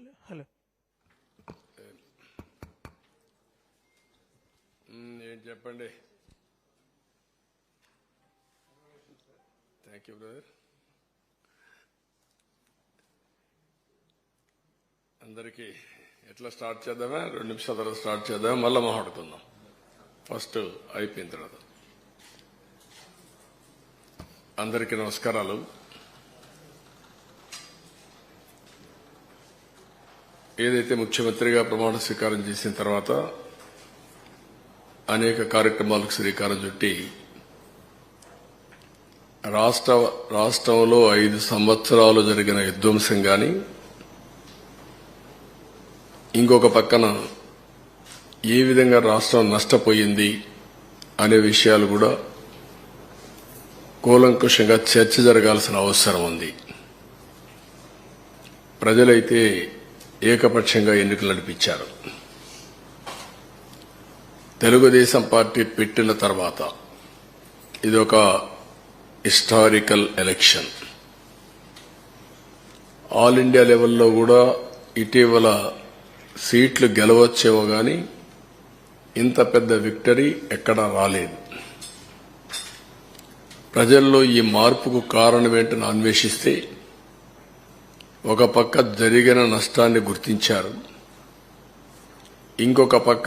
Hello ఏం చెప్పండి. Thank you brother. అందరికీ ఎట్లా స్టార్ట్ చేద్దామా? 2 నిమిషాల తర్వాత స్టార్ట్ చేద్దామా? మళ్ళా మాట్లాడుకుందాం. ఫస్ట్ అయిపోయిన తర్వాత. అందరికీ నమస్కారాలు. ఏదైతే ముఖ్యమంత్రిగా ప్రమాణ స్వీకారం చేసిన తర్వాత అనేక కార్యక్రమాలకు శ్రీకారం చుట్టి రాష్ట్రంలో 5 సంవత్సరాలు జరిగిన విధ్వంసం గాని, ఇంకొక పక్కన ఏ విధంగా రాష్ట్రం నష్టపోయింది అనే విషయాలు కూడా కూలంకుషంగా చర్చ జరగాల్సిన అవసరం ఉంది. ప్రజలైతే ఏకపక్షంగా ఎన్నికలు నడిపించారు. తెలుగుదేశం పార్టీ పెట్టిన తర్వాత ఇది ఒక హిస్టారికల్ ఎలక్షన్. ఆల్ ఇండియా లెవెల్లో కూడా ఇటీవల సీట్లు గెలవచ్చేమో గాని ఇంత పెద్ద విక్టరీ ఎక్కడా రాలేదు. ప్రజల్లో ఈ మార్పుకు కారణమేంటని అన్వేషిస్తే ఒక పక్క జరిగిన నష్టాన్ని గుర్తించారు, ఇంకొక పక్క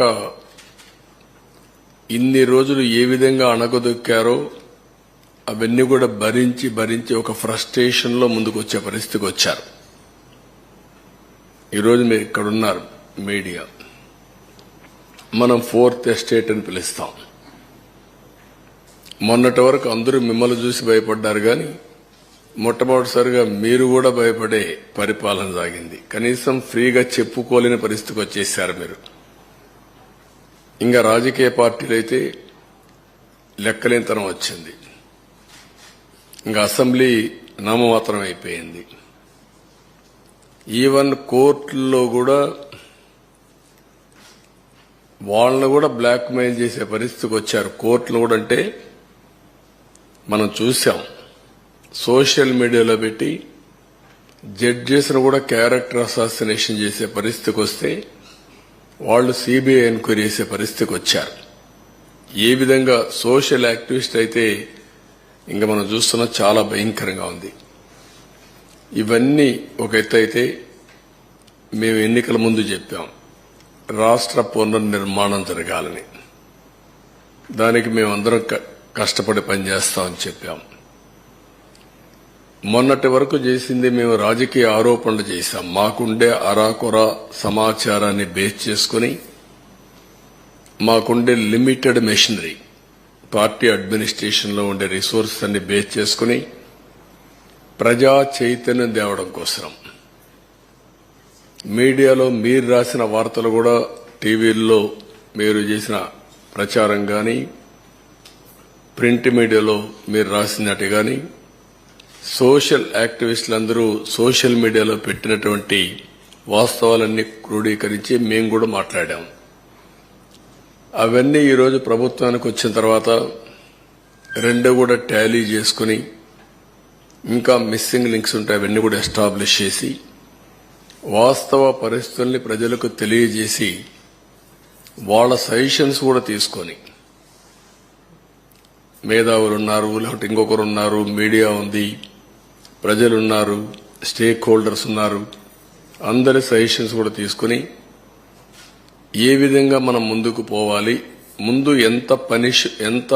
ఇన్ని రోజులు ఏ విధంగా అణగదొక్కారో అవన్నీ కూడా భరించి ఒక ఫ్రస్ట్రేషన్లో ముందుకు వచ్చే పరిస్థితికి వచ్చారు. ఈరోజు మీరు ఇక్కడున్నారు మీడియా, మనం 4th ఎస్టేట్ అని పిలుస్తాం. మొన్నటి వరకు అందరూ మిమ్మల్ని చూసి భయపడ్డారు కానీ మొట్టమొదటిసారిగా మీరు కూడా భయపడే పరిపాలన సాగింది. కనీసం ఫ్రీగా చెప్పుకోలేని పరిస్థితికి వచ్చేసారు మీరు. ఇంకా రాజకీయ పార్టీలైతే లెక్కలేనితనం వచ్చింది. ఇంకా అసెంబ్లీ నామమాత్రం అయిపోయింది. ఈవెన్ కోర్టుల్లో కూడా వాళ్ళను కూడా బ్లాక్ మెయిల్ చేసే పరిస్థితికి వచ్చారు. కోర్టులు కూడా అంటే మనం చూసాం, సోషల్ మీడియాలో పెట్టి జడ్జెస్ను కూడా క్యారెక్టర్ అసాసినేషన్ చేసే పరిస్థితికి వస్తే వాళ్ళు సిబిఐ ఎంక్వైరీ చేసే పరిస్థితికి వచ్చారు. ఏ విధంగా సోషల్ యాక్టివిస్ట్ అయితే ఇంకా మనం చూస్తున్నా చాలా భయంకరంగా ఉంది. ఇవన్నీ ఒక ఎత్తు అయితే, మేము ఎన్నికల ముందు చెప్పాం రాష్ట్ర పునర్నిర్మాణం జరగాలని. దానికి మేమందరం కష్టపడి పనిచేస్తామని చెప్పాం. మొన్నటి వరకు చేసింది మేము రాజకీయ ఆరోపణలు చేశాం. మాకుండే అరాకొర సమాచారాన్ని బేస్ చేసుకుని, మాకుండే లిమిటెడ్ మెషినరీ, పార్టీ అడ్మినిస్ట్రేషన్లో ఉండే రిసోర్స్ అన్ని బేస్ చేసుకుని ప్రజా చైతన్యం తేవడం కోసం మీడియాలో మీరు రాసిన వార్తలు కూడా, టీవీల్లో మీరు చేసిన ప్రచారం కానీ, ప్రింట్ మీడియాలో మీరు రాసినట్టు కానీ, సోషల్ యాక్టివిస్టులందరూ సోషల్ మీడియాలో పెట్టినటువంటి వాస్తవాలన్నీ క్రోడీకరించి మేము కూడా మాట్లాడాం. అవన్నీ ఈరోజు ప్రభుత్వానికి వచ్చిన తర్వాత రెండు కూడా టాలీ చేసుకుని, ఇంకా మిస్సింగ్ లింక్స్ ఉంటాయి అవన్నీ కూడా ఎస్టాబ్లిష్ చేసి, వాస్తవ పరిస్థితుల్ని ప్రజలకు తెలియజేసి, వాళ్ళ సజెషన్స్ కూడా తీసుకొని, మేధావులు ఉన్నారు, లేకపోతే ఇంకొకరు ఉన్నారు, మీడియా ఉంది, ప్రజలున్నారు, స్టేక్ హోల్డర్స్ ఉన్నారు, అందరి సజెషన్స్ కూడా తీసుకుని ఏ విధంగా మనం ముందుకు పోవాలి, ముందు ఎంత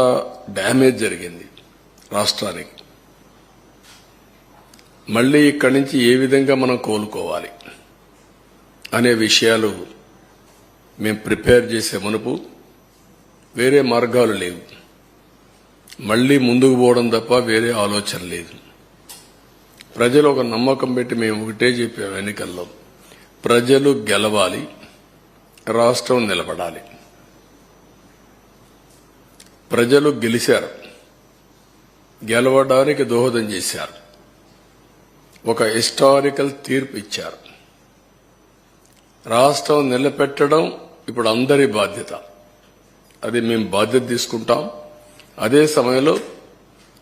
డ్యామేజ్ జరిగింది రాష్ట్రానికి, మళ్లీ ఇక్కడి నుంచి ఏ విధంగా మనం కోలుకోవాలి అనే విషయాలు మేము ప్రిపేర్ చేసే మునుపు వేరే మార్గాలు లేవు. మళ్లీ ముందుకు పోవడం తప్ప వేరే ఆలోచన లేదు. ప్రజలు ఒక నమ్మకం పెట్టి మేము ఒకటే చెప్పాము ఎన్నికల్లో, ప్రజలు గెలవాలి, రాష్ట్రం నిలబడాలి. ప్రజలు గెలిచారు, గెలవడానికి దోహదం చేశారు, ఒక హిస్టారికల్ తీర్పు ఇచ్చారు. రాష్ట్రం నిలబెట్టడం ఇప్పుడు అందరి బాధ్యత. అది మేము బాధ్యత తీసుకుంటాం. అదే సమయంలో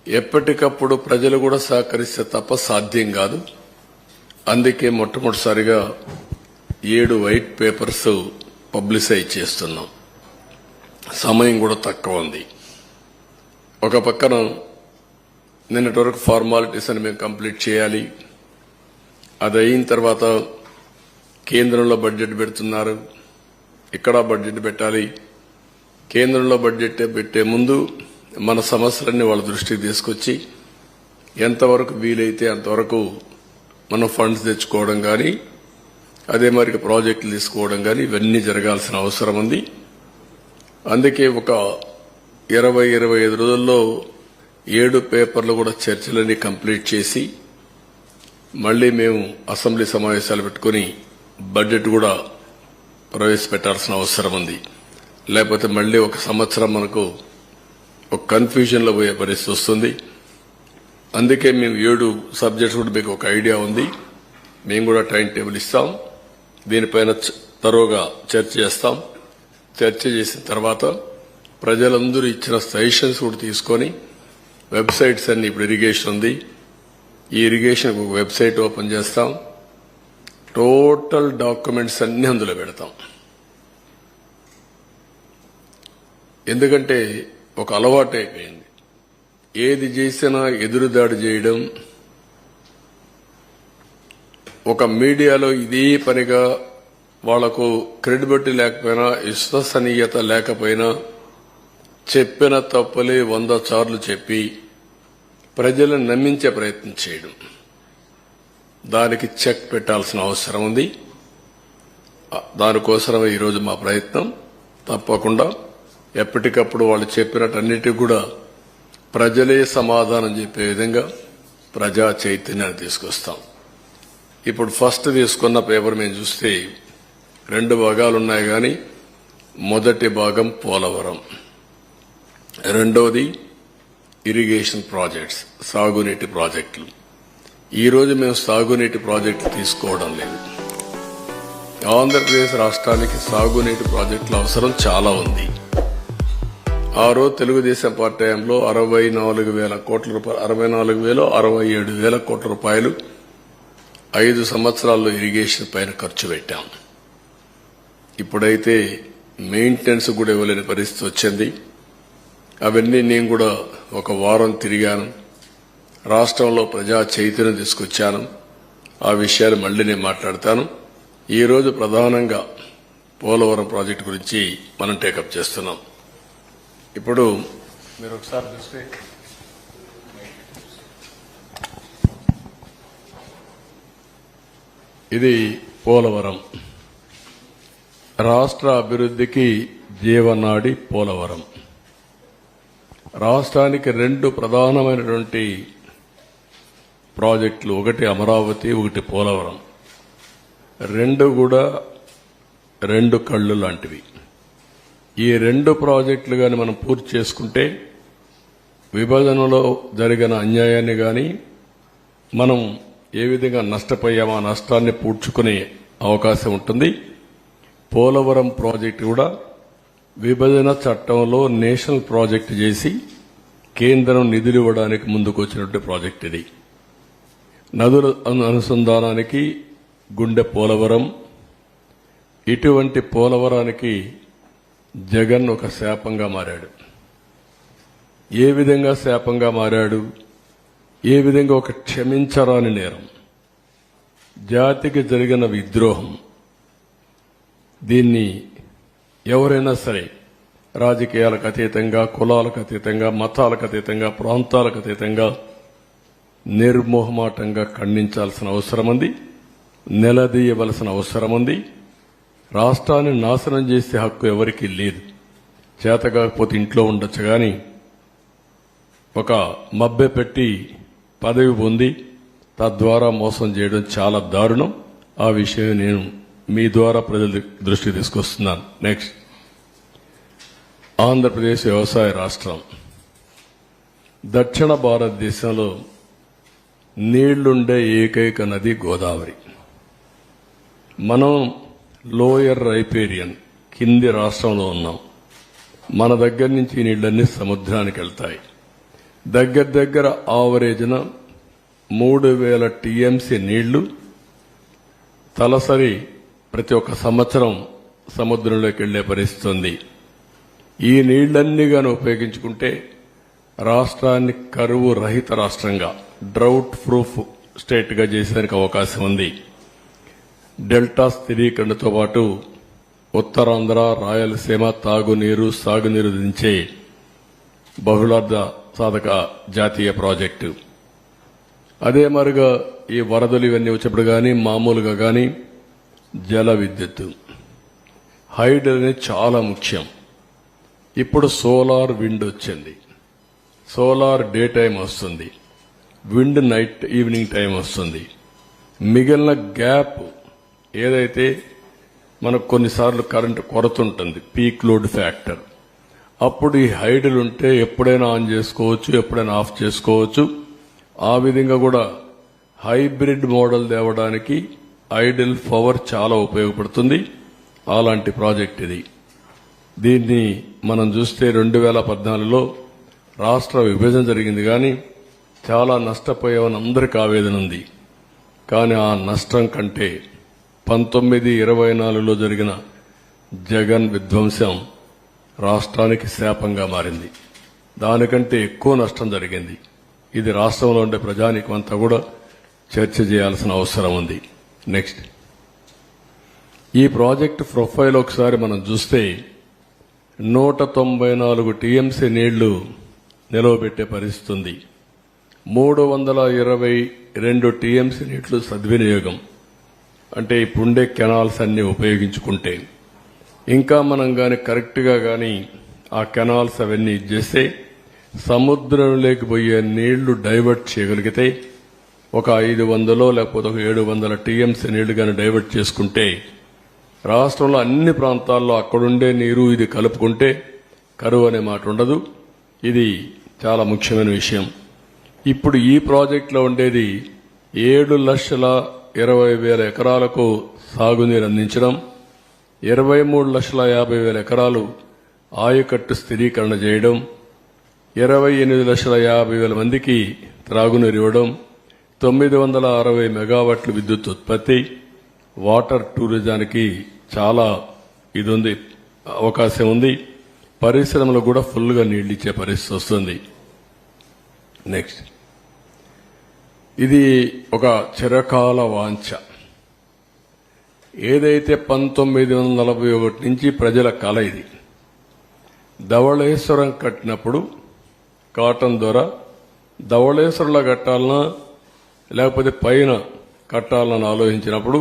ఎప్పటికప్పుడు ప్రజలు కూడా సహకరిస్తే తప్ప సాధ్యం కాదు. అందుకే మొట్టమొదటిసారిగా 7 వైట్ పేపర్స్ పబ్లిసైజ్ చేస్తున్నాం. సమయం కూడా తక్కువ ఉంది. ఒక పక్కన నిన్నటి వరకు ఫార్మాలిటీస్ అని మేము కంప్లీట్ చేయాలి. అది అయిన తర్వాత కేంద్రంలో బడ్జెట్ పెడుతున్నారు, ఇక్కడ బడ్జెట్ పెట్టాలి. కేంద్రంలో బడ్జెట్ పెట్టే ముందు మన సమస్యలన్నీ వాళ్ళ దృష్టికి తీసుకొచ్చి ఎంతవరకు వీలైతే అంతవరకు మనం ఫండ్స్ తెచ్చుకోవడం కానీ, అదే మరి ప్రాజెక్టులు తీసుకోవడం కానీ ఇవన్నీ జరగాల్సిన అవసరం ఉంది. అందుకే ఒక 20-25 రోజుల్లో 7 పేపర్లు కూడా చర్చలన్నీ కంప్లీట్ చేసి మళ్లీ మేము అసెంబ్లీ సమావేశాలు పెట్టుకుని బడ్జెట్ కూడా ప్రవేశపెట్టాల్సిన అవసరం ఉంది. లేకపోతే మళ్లీ ఒక సంవత్సరం మనకు ఒక కన్ఫ్యూజన్ లో పోయే పరిస్థితి వస్తుంది. అందుకే మేము 7 సబ్జెక్ట్స్ కూడా మీకు ఒక ఐడియా ఉంది. మేము కూడా టైం టేబుల్ ఇస్తాం. దీనిపైన తరోగా చర్చ చేస్తాం. చర్చ చేసిన తర్వాత ప్రజలందరూ ఇచ్చిన సజెషన్స్ కూడా తీసుకొని వెబ్సైట్స్ అన్ని, ఇప్పుడు ఇరిగేషన్ ఉంది, ఈ ఇరిగేషన్ ఒక వెబ్సైట్ ఓపెన్ చేస్తాం. టోటల్ డాక్యుమెంట్స్ అన్ని అందులో పెడతాం. ఎందుకంటే ఒక అలవాటు అయిపోయింది, ఏది చేసినా ఎదురుదాడి చేయడం. ఒక మీడియాలో ఇదే పనిగా వాళ్లకు క్రెడిబిలిటీ లేకపోయినా, విశ్వసనీయత లేకపోయినా చెప్పిన తప్పులే 100 సార్లు చెప్పి ప్రజలను నమ్మించే ప్రయత్నం చేయడం. దానికి చెక్ పెట్టాల్సిన అవసరం ఉంది. దానికోసమే ఈరోజు మా ప్రయత్నం. తప్పకుండా ఎప్పటికప్పుడు వాళ్ళు చెప్పినట్టన్నిటికీ కూడా ప్రజలే సమాధానం చెప్పే విధంగా ప్రజా చైతన్యాన్ని తీసుకొస్తాం. ఇప్పుడు ఫస్ట్ తీసుకున్న పేపర్ మేము చూస్తే 2 భాగాలున్నాయి. కానీ మొదటి భాగం పోలవరం, రెండవది ఇరిగేషన్ ప్రాజెక్ట్స్, సాగునీటి ప్రాజెక్టులు. ఈ రోజు మేము సాగునీటి ప్రాజెక్టులు తీసుకోవడం లేదు. ఆంధ్రప్రదేశ్ రాష్ట్రానికి సాగునీటి ప్రాజెక్టుల అవసరం చాలా ఉంది. ఆ రోజు తెలుగుదేశం పార్టీ హయాంలో 64,000 కోట్ల రూపాయలు, 67,000 కోట్ల రూపాయలు 5 సంవత్సరాల్లో ఇరిగేషన్ పైన ఖర్చు పెట్టాం. ఇప్పుడైతే మెయింటెనెన్స్ కూడా ఇవ్వలేని పరిస్థితి వచ్చింది. అవన్నీ నేను కూడా ఒక వారం తిరిగాను. రాష్ట్రంలో ప్రజా చైతన్యం తీసుకొచ్చాను. ఆ విషయాలు మళ్లీ నేను మాట్లాడతాను. ఈ రోజు ప్రధానంగా పోలవరం ప్రాజెక్టు గురించి మనం టేకప్ చేస్తున్నాం. ఇప్పుడు మీరు ఒకసారి చూస్తే ఇది పోలవరం, రాష్ట్ర అభివృద్ధికి జీవనాడి పోలవరం. రాష్ట్రానికి 2 ప్రధానమైనటువంటి ప్రాజెక్టులు, ఒకటి అమరావతి, ఒకటి పోలవరం. 2 కూడా 2 కళ్ళు లాంటివి. ఈ 2 ప్రాజెక్టులు గాని మనం పూర్తి చేసుకుంటే విభజనలో జరిగిన అన్యాయాన్ని గాని, మనం ఏ విధంగా నష్టపోయామో ఆ నష్టాన్ని పూడ్చుకునే అవకాశం ఉంటుంది. పోలవరం ప్రాజెక్టు కూడా విభజన చట్టంలో నేషనల్ ప్రాజెక్టు చేసి కేంద్రం నిధులు ఇవ్వడానికి ముందుకు వచ్చినటువంటి ప్రాజెక్టు ఇది. నదుల అనుసంధానానికి గుండె పోలవరం. ఇటువంటి పోలవరానికి జగన్ ఒక శాపంగా మారాడు. ఏ విధంగా శాపంగా మారాడు? ఏ విధంగా ఒక క్షమించరాని నేరం, జాతికి జరిగిన విద్రోహం. దీన్ని ఎవరైనా సరే రాజకీయాలకు అతీతంగా, కులాలకు అతీతంగా, మతాలకు అతీతంగా, ప్రాంతాలకు అతీతంగా నిర్మోహమాటంగా ఖండించాల్సిన అవసరం ఉంది. నిలదీయవలసిన అవసరం ఉంది. రాష్ట్రాన్ని నాశనం చేసే హక్కు ఎవరికీ లేదు. చేతకాకపోతే ఇంట్లో ఉండొచ్చు, కానీ ఒక మభ్య పెట్టి పదవి పొంది తద్వారా మోసం చేయడం చాలా దారుణం. ఆ విషయం నేను మీ ద్వారా ప్రజల దృష్టికి తీసుకొస్తున్నాను. నెక్స్ట్, ఆంధ్రప్రదేశ్ వ్యవసాయ రాష్ట్రం. దక్షిణ భారతదేశంలో నీళ్లుండే ఏకైక నది గోదావరి. మనం లోయర్ రైపేరియన్ కింది రాష్ట్రంలో ఉన్నాం. మన దగ్గర నుంచి నీళ్లన్నీ సముద్రానికి వెళ్తాయి. దగ్గర ఆవరేజ్న 3,000 టీఎంసీ నీళ్లు తలసరి ప్రతి ఒక్క సంవత్సరం సముద్రంలోకి వెళ్లే పరిస్థితి ఉంది. ఈ నీళ్లన్నీ గాని ఉపయోగించుకుంటే రాష్ట్రాన్ని కరువు రహిత రాష్ట్రంగా, డ్రౌట్ ప్రూఫ్ స్టేట్ గా చేసేందుకు అవకాశం ఉంది. డెల్టా స్థిరీకరణతో పాటు ఉత్తరాంధ్ర, రాయలసీమ తాగునీరు, సాగునీరు దించే బహుళార్థ సాధక జాతీయ ప్రాజెక్టు. అదే మరుగా ఈ వరదలు ఇవన్నీ వచ్చినప్పుడు కానీ మామూలుగా కానీ జల విద్యుత్, హైడ్రో అనేది చాలా ముఖ్యం. ఇప్పుడు సోలార్ విండ్ వచ్చింది. సోలార్ డే టైం వస్తుంది, విండ్ నైట్ ఈవినింగ్ టైం వస్తుంది. మిగిలిన గ్యాప్ ఏదైతే మనకు కొన్నిసార్లు కరెంటు కొరత ఉంటుంది, పీక్ లోడ్ ఫ్యాక్టర్, అప్పుడు ఈ హైడ్రల్ ఉంటే ఎప్పుడైనా ఆన్ చేసుకోవచ్చు, ఎప్పుడైనా ఆఫ్ చేసుకోవచ్చు. ఆ విధంగా కూడా హైబ్రిడ్ మోడల్ తేవడానికి ఐడిల్ పవర్ చాలా ఉపయోగపడుతుంది. అలాంటి ప్రాజెక్ట్ ఇది. దీన్ని మనం చూస్తే 2014లో రాష్ట్ర విభజన జరిగింది, కానీ చాలా నష్టపోయామని అందరికీ ఆవేదన ఉంది. కానీ ఆ నష్టం కంటే 1924లో జరిగిన జగన్ విధ్వంసం రాష్ట్రానికి శాపంగా మారింది. దానికంటే ఎక్కువ నష్టం జరిగింది. ఇది రాష్ట్రంలో ఉండే ప్రజానీకం అంతా కూడా చర్చ చేయాల్సిన అవసరం ఉంది. నెక్స్ట్, ఈ ప్రాజెక్టు ప్రొఫైల్ ఒకసారి మనం చూస్తే 194 టీఎంసీ నీళ్లు నిలవబెట్టే పరిస్థితి ఉంది. 322 టీఎంసీ నీళ్లు సద్వినియోగం, అంటే ఇప్పుడుండే కెనాల్స్ అన్ని ఉపయోగించుకుంటే. ఇంకా మనం గాని కరెక్ట్ గా గాని ఆ కెనాల్స్ అవన్నీ చేస్తే సముద్రంలోకి పోయే నీళ్లు డైవర్ట్ చేయగలిగితే ఒక 500 లేకపోతే ఒక 700 టీఎంసీ నీళ్లు గాని డైవర్ట్ చేసుకుంటే రాష్ట్రంలో అన్ని ప్రాంతాల్లో అక్కడుండే నీరు ఇది కలుపుకుంటే కరువు అనే మాట ఉండదు. ఇది చాలా ముఖ్యమైన విషయం. ఇప్పుడు ఈ ప్రాజెక్టులో ఉండేది 7,20,000 ఎకరాలకు సాగునీరు అందించడం, 23,50,000 ఎకరాలు ఆయకట్టు స్థిరీకరణ చేయడం, 28,50,000 మందికి త్రాగునీరు ఇవ్వడం, 960 మెగావాట్ల విద్యుత్ ఉత్పత్తి, వాటర్ టూరిజానికి చాలా ఇది ఉంది, అవకాశం ఉంది. పరిశ్రమలు కూడా ఫుల్ గా నీళ్లు ఇచ్చే పరిస్థితి వస్తుంది. నెక్స్ట్, ఇది ఒక చిరకాల వాంఛ. ఏదైతే 1941 నుంచి ప్రజల కల ఇది. ధవళేశ్వరం కట్టినప్పుడు కాటన్ ద్వారా ధవళేశ్వరంలో కట్టాలన్నా లేకపోతే పైన కట్టాలని ఆలోచించినప్పుడు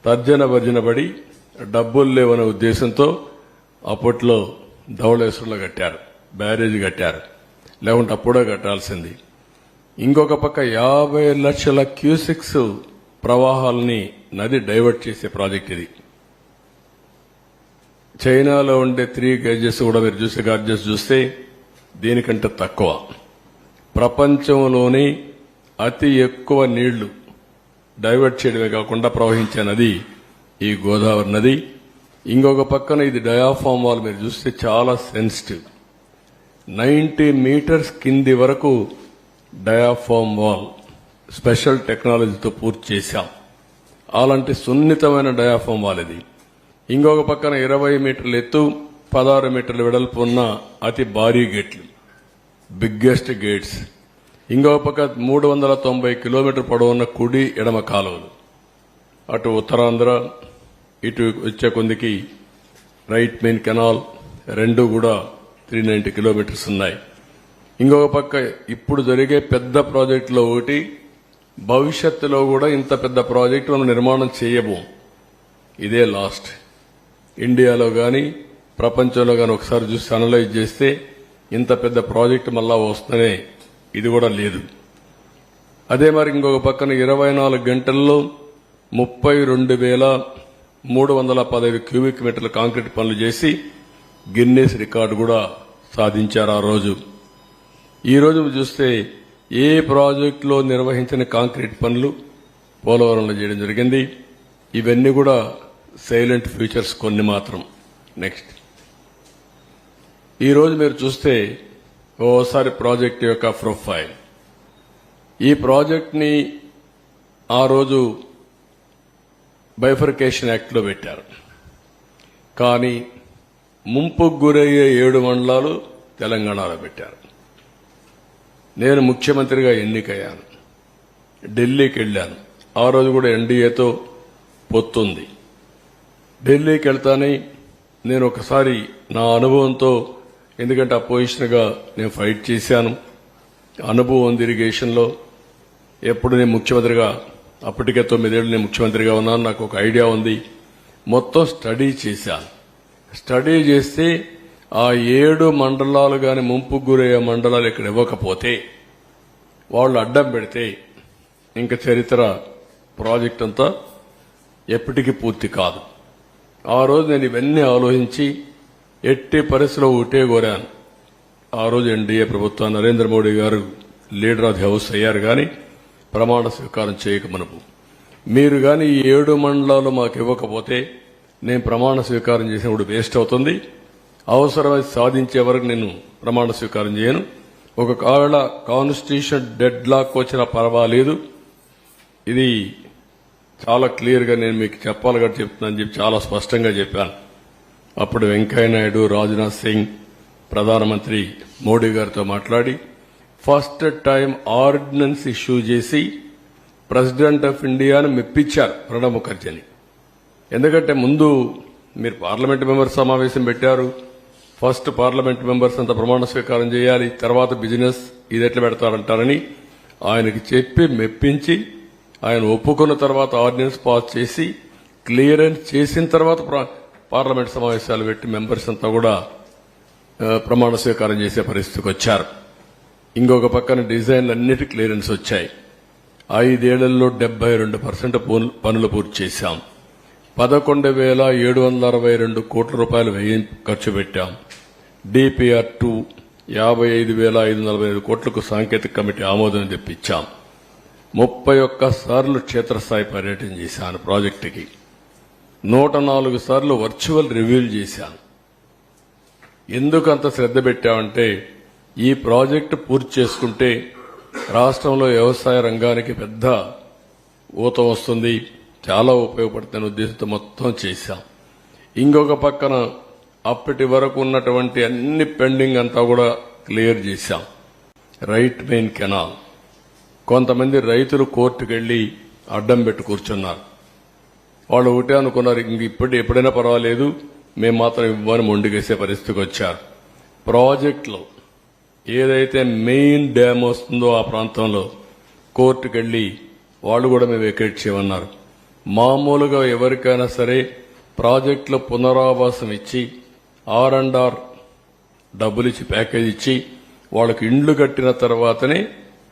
తర్జన భర్జన పడి డబ్బులు లేవనే ఉద్దేశంతో అప్పట్లో ధవళేశ్వరంలో కట్టారు, బ్యారేజ్ కట్టారు. లేకుంటే అప్పుడే కట్టాల్సింది. ఇంకొక పక్క 50 లక్షల క్యూసెక్స్ ప్రవాహాలని నది డైవర్ట్ చేసే ప్రాజెక్ట్ ఇది. చైనాలో ఉండే 3 గేజెస్ కూడా మీరు చూసే గార్జెస్ చూస్తే దీనికంటే తక్కువ. ప్రపంచంలోని అతి ఎక్కువ నీళ్లు డైవర్ట్ చేయడమే కాకుండా ప్రవహించే నది ఈ గోదావరి నది. ఇంకొక పక్కన ఇది డయాఫామ్ వాల్ మీరు చూస్తే చాలా సెన్సిటివ్. 90 మీటర్స్ కింది వరకు డయాఫామ్ వాల్ స్పెషల్ టెక్నాలజీతో పూర్తి చేశాం. అలాంటి సున్నితమైన డయాఫామ్ వాల్ ఇది. ఇంకొక పక్కన 20 మీటర్ల ఎత్తు, 16 మీటర్ల వెడల్పు ఉన్న అతి భారీ గేట్లు, బిగ్గెస్ట్ గేట్స్. ఇంకొక పక్క 390 కిలోమీటర్ పొడవున్న కుడి ఎడమ కాలువలు. అటు ఉత్తరాంధ్ర ఇటు వచ్చే కొందికి రైట్ మెయిన్ కెనాల్ రెండు కూడా 390 కిలోమీటర్స్ ఉన్నాయి. ఇంకొక పక్క ఇప్పుడు జరిగే పెద్ద ప్రాజెక్టులో ఒకటి, భవిష్యత్తులో కూడా ఇంత పెద్ద ప్రాజెక్టు మనం నిర్మాణం చేయబోం. ఇదే లాస్ట్. ఇండియాలో గాని ప్రపంచంలో గాని ఒకసారి చూసి అనలైజ్ చేస్తే ఇంత పెద్ద ప్రాజెక్టు మళ్ళా వస్తుందనే ఇది కూడా లేదు. అదే మరి ఇంకొక పక్కన 24 గంటల్లో 32,315 క్యూబిక్ మీటర్ల కాంక్రీట్ పనులు చేసి గిన్నెస్ రికార్డు కూడా సాధించారు ఆ రోజు. ఈ రోజు చూస్తే ఏ ప్రాజెక్టులో నిర్వహించిన కాంక్రీట్ పనులు పోలవరంలో చేయడం జరిగింది. ఇవన్నీ కూడా సైలెంట్ ఫ్యూచర్స్ కొన్ని మాత్రం. నెక్స్ట్, ఈ రోజు మీరు చూస్తే ఓసారి ప్రాజెక్ట్ యొక్క ప్రొఫైల్. ఈ ప్రాజెక్ట్ ని ఆ రోజు బైఫర్కేషన్ యాక్ట్లో పెట్టారు. కానీ ముంపుకు గురయ్యే 7 మండలాలు తెలంగాణలో పెట్టారు. నేను ముఖ్యమంత్రిగా ఎన్నికయ్యాను. ఢిల్లీకి వెళ్ళాను. ఆ రోజు కూడా ఎన్డీఏతో పొత్తుంది. ఢిల్లీకి వెళ్తానే నేను ఒకసారి నా అనుభవంతో, ఎందుకంటే అపోజిషన్గా నేను ఫైట్ చేశాను, అనుభవం ఉంది ఇరిగేషన్లో. ఎప్పుడు నేను ముఖ్యమంత్రిగా, అప్పటికే 9 ఏళ్ళు నేను ముఖ్యమంత్రిగా ఉన్నాను, నాకు ఒక ఐడియా ఉంది. మొత్తం స్టడీ చేశాను. స్టడీ చేస్తే ఆ 7 మండలాలు గాని ముంపుకు గురయ్యే మండలాలు ఇక్కడ ఇవ్వకపోతే, వాళ్ళు అడ్డం పెడితే ఇంకా చరిత్ర ప్రాజెక్ట్ అంతా ఎప్పటికీ పూర్తి కాదు. ఆ రోజు నేను ఇవన్నీ ఆలోచించి ఎట్టి పరిస్థితిలో ఒకటే కోరాను. ఆ రోజు ఎన్డీఏ ప్రభుత్వం నరేంద్ర మోడీ గారు లీడర్ ఆఫ్ ది హౌస్ అయ్యారు. కానీ ప్రమాణ స్వీకారం చేయకమునుపు మీరు కానీ ఈ 7 మండలాలు మాకు ఇవ్వకపోతే నేను ప్రమాణ స్వీకారం చేసినప్పుడు వేస్ట్ అవుతుంది. అవసరమైతే సాధించే వరకు నేను ప్రమాణ స్వీకారం చేయను. ఒకవేళ కాన్స్టిట్యూషన్ డెడ్ లాక్ వచ్చినా పర్వాలేదు, ఇది చాలా క్లియర్గా నేను మీకు చెప్పాలి కాబట్టి చెప్తున్నానని చెప్పి చాలా స్పష్టంగా చెప్పాను. అప్పుడు వెంకయ్యనాయుడు, రాజ్నాథ్ సింగ్, ప్రధానమంత్రి మోడీ గారితో మాట్లాడి ఫస్ట్ టైం ఆర్డినెన్స్ ఇష్యూ చేసి ప్రెసిడెంట్ ఆఫ్ ఇండియాను మెప్పించారు ప్రణబ్ ముఖర్జీని. ఎందుకంటే ముందు మీరు పార్లమెంట్ మెంబర్స్ సమావేశం పెట్టారు, ఫస్ట్ పార్లమెంట్ మెంబర్స్ అంతా ప్రమాణ స్వీకారం చేయాలి, తర్వాత బిజినెస్ ఇది ఎట్లా పెడతారంటారని ఆయనకి చెప్పి మెప్పించి ఆయన ఒప్పుకున్న తర్వాత ఆర్డినెన్స్ పాస్ చేసి క్లియరెన్స్ చేసిన తర్వాత పార్లమెంట్ సమావేశాలు పెట్టి మెంబర్స్ అంతా కూడా ప్రమాణ స్వీకారం చేసే పరిస్థితికి వచ్చారు. ఇంకొక పక్కన డిజైన్లు అన్నిటి క్లియరెన్స్ వచ్చాయి. 5 ఏళ్లలో 72% పనులు పూర్తి చేశాం. 11,762 కోట్ల రూపాయలు ఖర్చు పెట్టాం. డిపిఆర్ 2 55,545 కోట్లకు సాంకేతిక కమిటీ ఆమోదం తెప్పించాం. 31 సార్లు క్షేత్రస్థాయి పర్యటన చేశాను ప్రాజెక్టుకి. 104 సార్లు వర్చువల్ రివ్యూలు చేశాను. ఎందుకు అంత శ్రద్ధ పెట్టామంటే ఈ ప్రాజెక్టు పూర్తి చేసుకుంటే రాష్ట్రంలో వ్యవసాయ రంగానికి పెద్ద ఊతం వస్తుంది, చాలా ఉపయోగపడుతున్న ఉద్దేశంతో మొత్తం చేశాం. ఇంకొక పక్కన అప్పటి వరకు ఉన్నటువంటి అన్ని పెండింగ్ అంతా కూడా క్లియర్ చేశాం. రైట్ మెయిన్ కెనాల్, కొంతమంది రైతులు కోర్టుకు వెళ్లి అడ్డం పెట్టి కూర్చున్నారు. వాళ్ళు ఒకటే అనుకున్నారు, ఇంక ఎప్పుడైనా పర్వాలేదు, మేము మాత్రం ఇవ్వని మొండిగేసే పరిస్థితికి వచ్చారు. ప్రాజెక్టులో ఏదైతే మెయిన్ డ్యామ్ వస్తుందో ఆ ప్రాంతంలో కోర్టుకు వెళ్లి వాళ్ళు కూడా మేము వెకేట్ చేయమన్నారు. మామూలుగా ఎవరికైనా సరే ప్రాజెక్టులో పునరావాసం ఇచ్చి R&R డబ్బులు ఇచ్చి ప్యాకేజ్ ఇచ్చి వాళ్ళకి ఇండ్లు కట్టిన తర్వాతనే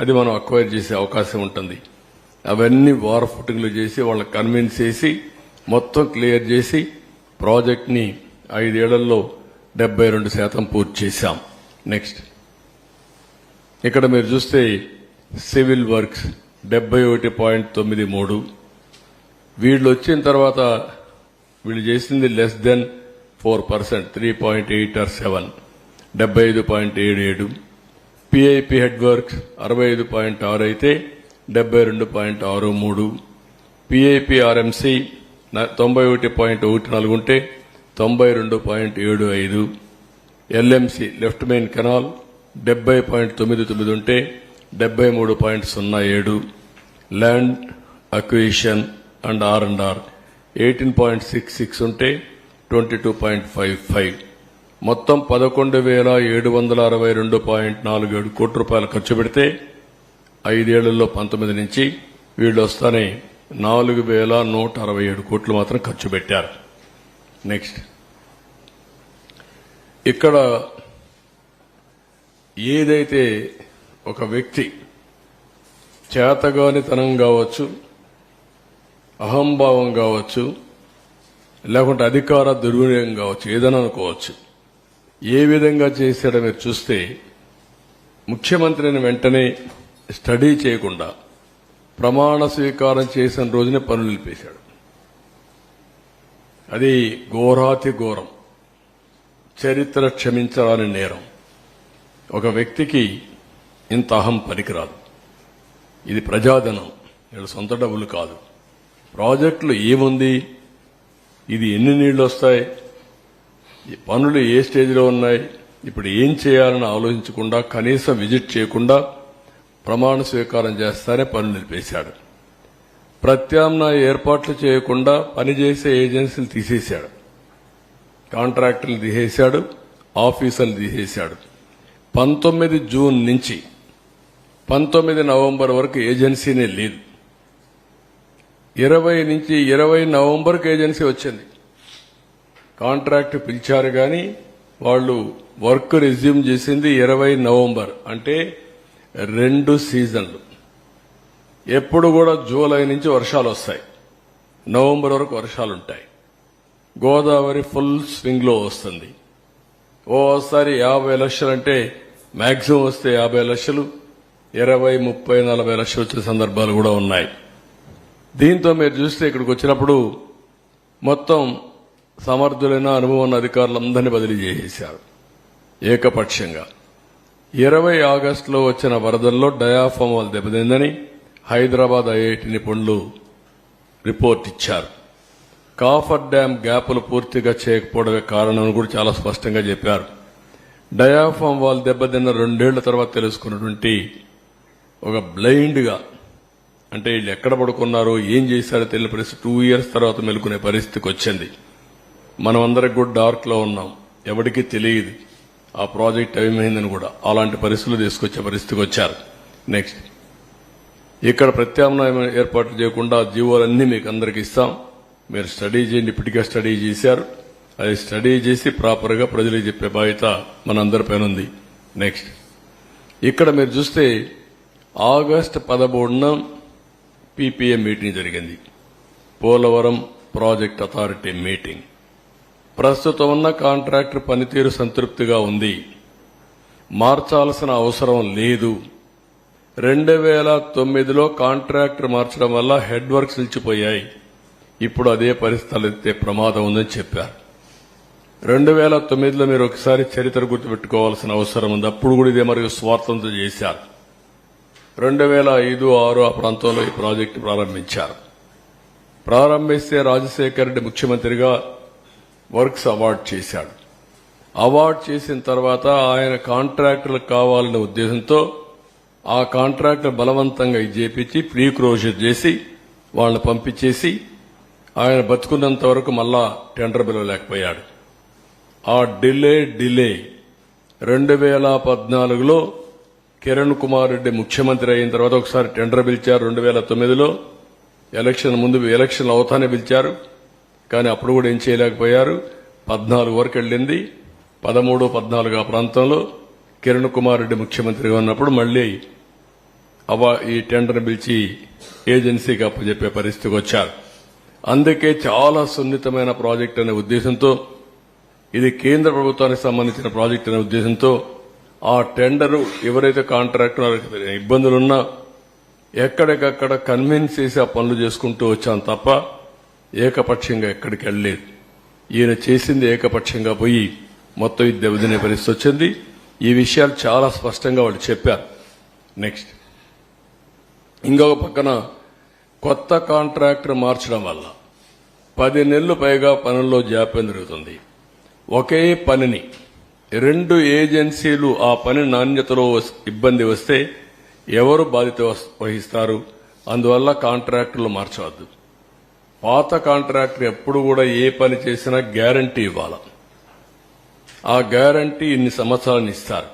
అది మనం అక్వైర్ చేసే అవకాశం ఉంటుంది. అవన్నీ వార్ ఫుటింగ్లు చేసి వాళ్ళని కన్విన్స్ చేసి మొత్తం క్లియర్ చేసి ప్రాజెక్ట్ని 5 ఏళ్లలో 72% పూర్తి చేశాం. నెక్స్ట్ ఇక్కడ మీరు చూస్తే సివిల్ వర్క్స్ 71.93. వీళ్ళు వచ్చిన తర్వాత వీళ్ళు చేసింది less than 4%, 3.8 or 7, 75.77. PIP head works 65.6 అయితే 72.63. పిఐపి ఆర్ఎంసీ 91.14 ఉంటే 92.75. ఎల్ఎంసీ లెఫ్ట్ మెయిన్ కెనాల్ 70.99 ఉంటే 73.07. ల్యాండ్ అక్విజిషన్ అండ్ R&R 18.66 ఉంటే 22.55. మొత్తం 11,762.47 కోట్ల రూపాయలు ఖర్చు పెడితే 5 ఏళ్లలో 19 నుంచి వీళ్ళు వస్తానే 4,167 కోట్లు మాత్రం ఖర్చు పెట్టారు. నెక్స్ట్ ఇక్కడ ఏదైతే ఒక వ్యక్తి చేతగానితనం కావచ్చు, అహంభావం కావచ్చు, లేకుంటే అధికార దుర్వినియోగం కావచ్చు, ఏదైనా అనుకోవచ్చు, ఏ విధంగా చేశాడో మీరు చూస్తే ముఖ్యమంత్రిని వెంటనే స్టడీ చేయకుండా ప్రమాణ స్వీకారం చేసిన రోజునే పనులు నిలిపేశాడు. అది ఘోరాతి ఘోరం, చరిత్ర క్షమించరాని నేరం. ఒక వ్యక్తికి ఇంత అహం పనికిరాదు. ఇది ప్రజాధనం, వీళ్ళ సొంత డబ్బులు కాదు, ప్రాజెక్టులు ఏముంది, ఇది ఎన్ని నీళ్లు వస్తాయి, ఈ పనులు ఏ స్టేజ్లో ఉన్నాయి, ఇప్పుడు ఏం చేయాలని ఆలోచించకుండా కనీసం విజిట్ చేయకుండా ప్రమాణ స్వీకారం చేస్తానే పనులు నిలిపేశాడు. ప్రత్యామ్నాయ ఏర్పాట్లు చేయకుండా పనిచేసే ఏజెన్సీలు తీసేశాడు, కాంట్రాక్టర్లు తీసేశాడు, ఆఫీసర్లు తీసేశాడు. 19 జూన్ నుంచి 19 నవంబర్ వరకు ఏజెన్సీనే లేదు. 20 నుంచి 20 నవంబర్కి ఏజెన్సీ వచ్చింది. కాంట్రాక్ట్ పిలిచారు కానీ వాళ్ళు వర్క్ రిజ్యూమ్ చేసింది 20 నవంబర్, అంటే 2 సీజన్లు. ఎప్పుడు కూడా జూలై నుంచి వర్షాలు వస్తాయి, నవంబర్ వరకు వర్షాలుంటాయి. గోదావరి ఫుల్ స్వింగ్ లో వస్తుంది. ఓసారి 50 లక్షలు అంటే మాక్సిమం వస్తే 50 లక్షలు, 20, 30, 40 లక్షలు వచ్చే సందర్భాలు కూడా ఉన్నాయి. దీంతో మీరు చూస్తే ఇక్కడికి వచ్చినప్పుడు మొత్తం సమర్థులైన అనుభవం ఉన్న అధికారులందరినీ బదిలీ చేసేశారు ఏకపక్షంగా. 20 ఆగస్టులో వచ్చిన వరదల్లో డయాఫామ్ వాళ్ళు దెబ్బతిందని హైదరాబాద్ ఐఐటి నిపుణులు రిపోర్ట్ ఇచ్చారు. కాఫర్ డ్యాం గ్యాపులు పూర్తిగా చేయకపోవడమే కారణం కూడా చాలా స్పష్టంగా చెప్పారు. డయాఫామ్ వాల్ దెబ్బతిన్న 2 ఏళ్ల తర్వాత తెలుసుకున్నటువంటి ఒక బ్లైండ్ గా, అంటే వీళ్ళు ఎక్కడ పడుకున్నారో ఏం చేశారో తెలియని పరిస్థితి 2 ఇయర్స్ తర్వాత మెలుకునే పరిస్థితికి వచ్చింది. మనం అందరికి కూడా డార్క్ లో ఉన్నాం, ఎవరికీ తెలియదు ఆ ప్రాజెక్ట్ ఏమైందని కూడా. అలాంటి పరిస్థితులు తీసుకొచ్చే పరిస్థితికి వచ్చారు. నెక్స్ట్, ఇక్కడ ప్రత్యామ్నాయం ఏర్పాట్లు చేయకుండా జీవోలన్నీ మీకు అందరికి ఇస్తాం, మీరు స్టడీ చేయండి. ఇప్పటికే స్టడీ చేశారు, అది స్టడీ చేసి ప్రాపర్ గా ప్రజలకు చెప్పే బాధ్యత మనందరిపైన ఉంది. నెక్స్ట్, ఇక్కడ మీరు చూస్తే ఆగస్టు 13న పీపీఏ మీటింగ్ జరిగింది, పోలవరం ప్రాజెక్ట్ అథారిటీ మీటింగ్. ప్రస్తుతం ఉన్న కాంట్రాక్టర్ పనితీరు సంతృప్తిగా ఉంది, మార్చాల్సిన అవసరం లేదు. 2009లో కాంట్రాక్టర్ మార్చడం వల్ల హెడ్ వర్క్స్ నిలిచిపోయాయి, ఇప్పుడు అదే పరిస్థితులు ఎత్తే ప్రమాదం ఉందని చెప్పారు. 2009లో మీరు ఒకసారి చరిత్ర గుర్తుపెట్టుకోవాల్సిన అవసరం ఉంది. అప్పుడు కూడా ఇదే మరియు స్వార్థంతో చేశారు. 2005, 2006 ఆ ప్రాంతంలో ఈ ప్రాజెక్టు ప్రారంభించారు. ప్రారంభిస్తే రాజశేఖర్ రెడ్డి ముఖ్యమంత్రిగా వర్క్స్ అవార్డు చేశాడు. అవార్డు చేసిన తర్వాత ఆయన కాంట్రాక్టర్లకు కావాలనే ఉద్దేశంతో ఆ కాంట్రాక్టర్ బలవంతంగా చేపించి ప్రీ క్లోజర్ చేసి వాళ్ళని పంపించేసి ఆయన బతుకున్నంత వరకు మళ్ళా టెండర్ పిలవలేకపోయాడు. ఆ డిలే 2014లో కిరణ్ కుమార్ రెడ్డి ముఖ్యమంత్రి అయిన తర్వాత ఒకసారి టెండర్ పిలిచారు. 2009లో ఎలక్షన్ ముందు ఎలక్షన్ అవుతానే పిలిచారు, కానీ అప్పుడు కూడా ఏం చేయలేకపోయారు. 14 వరకు వెళ్ళింది. 13, 14 ఆ ప్రాంతంలో కిరణ్ కుమార్ రెడ్డి ముఖ్యమంత్రిగా ఉన్నప్పుడు మళ్లీ ఈ టెండర్ పిలిచి ఏజెన్సీకి అప్పచెప్పే పరిస్థితికి వచ్చారు. అందుకే చాలా సున్నితమైన ప్రాజెక్ట్ అనే ఉద్దేశంతో, ఇది కేంద్ర ప్రభుత్వానికి సంబంధించిన ప్రాజెక్ట్ అనే ఉద్దేశంతో ఆ టెండరు ఎవరైతే కాంట్రాక్టర్ ఇబ్బందులున్నా ఎక్కడికక్కడ కన్విన్స్ చేసి ఆ పనులు చేసుకుంటూ వచ్చాం తప్ప ఏకపక్షంగా ఎక్కడికి వెళ్ళలేదు. ఈయన చేసింది ఏకపక్షంగా పోయి మొత్తం ఇది దెబ్బతినే పరిస్థితి వచ్చింది. ఈ విషయాలు చాలా స్పష్టంగా వాళ్ళు చెప్పారు. నెక్స్ట్, ఇంకొక పక్కన కొత్త కాంట్రాక్టర్ మార్చడం వల్ల 10 నెలలు పైగా పనుల్లో జాప్యం జరుగుతుంది. ఒకే పనిని 2 ఏజెన్సీలు ఆ పని నాణ్యతలో ఇబ్బంది వస్తే ఎవరు బాధ్యత వహిస్తారు? అందువల్ల కాంట్రాక్టర్లు మార్చవద్దు. పాత కాంట్రాక్టర్ ఎప్పుడు కూడా ఏ పని చేసినా గ్యారంటీ ఇవ్వాలి. ఆ గ్యారంటీ ఇన్ని సంవత్సరాలను ఇస్తారు.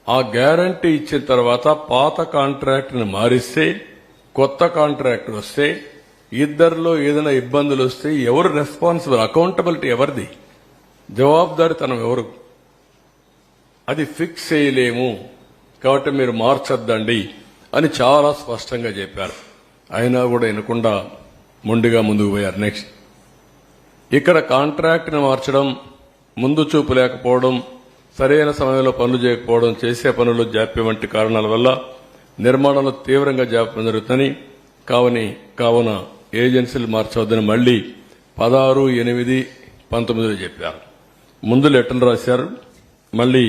ఆ గ్యారంటీ ఇచ్చిన తర్వాత పాత కాంట్రాక్టర్ని మారిస్తే కొత్త కాంట్రాక్టర్ వస్తే ఇద్దరిలో ఏదైనా ఇబ్బందులు వస్తే ఎవరు రెస్పాన్సిబుల్? అకౌంటబిలిటీ ఎవరిది? జవాబుదారీతనం ఎవరు? అది ఫిక్స్ చేయలేము, కాబట్టి మీరు మార్చొద్దండి అని చాలా స్పష్టంగా చెప్పారు. అయినా కూడా వినకుండా మొండిగా ముందుకు పోయారు. నెక్స్ట్, ఇక్కడ కాంట్రాక్ట్ని మార్చడం, ముందు చూపు లేకపోవడం, సరైన సమయంలో పనులు చేయకపోవడం, చేసే పనుల్లో జాప్యం వంటి కారణాల వల్ల నిర్మాణంలో తీవ్రంగా జాప్యం జరుగుతుందని కావున ఏజెన్సీలు మార్చవద్దని మళ్లీ 16/8/19 చెప్పారు. ముందు లెటర్లు రాశారు, మళ్లీ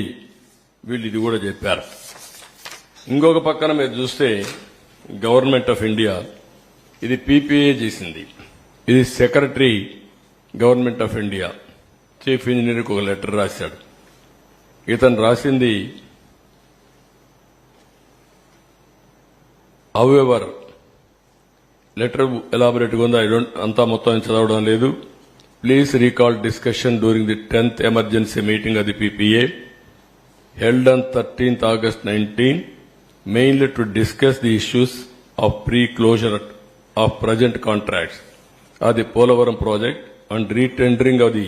వీళ్ళు ఇది కూడా చెప్పారు. ఇంకొక పక్కన మీరు చూస్తే గవర్నమెంట్ ఆఫ్ ఇండియా ఇది పీపీఏ చేసింది. ఇది secretary government of India chief ఇంజనీర్కి ఒక లెటర్ రాశాడు. ఇతను రాసింది హౌఎవర్ లెటర్ ఎలాబొరేట్గా ఉందో అంతా మొత్తం చదవడం లేదు. Please recall discussion during the 10th emergency meeting of the PPA held on 13th August 19, mainly to discuss the issues of pre-closure of present contracts of the Polavaram project and retendering of the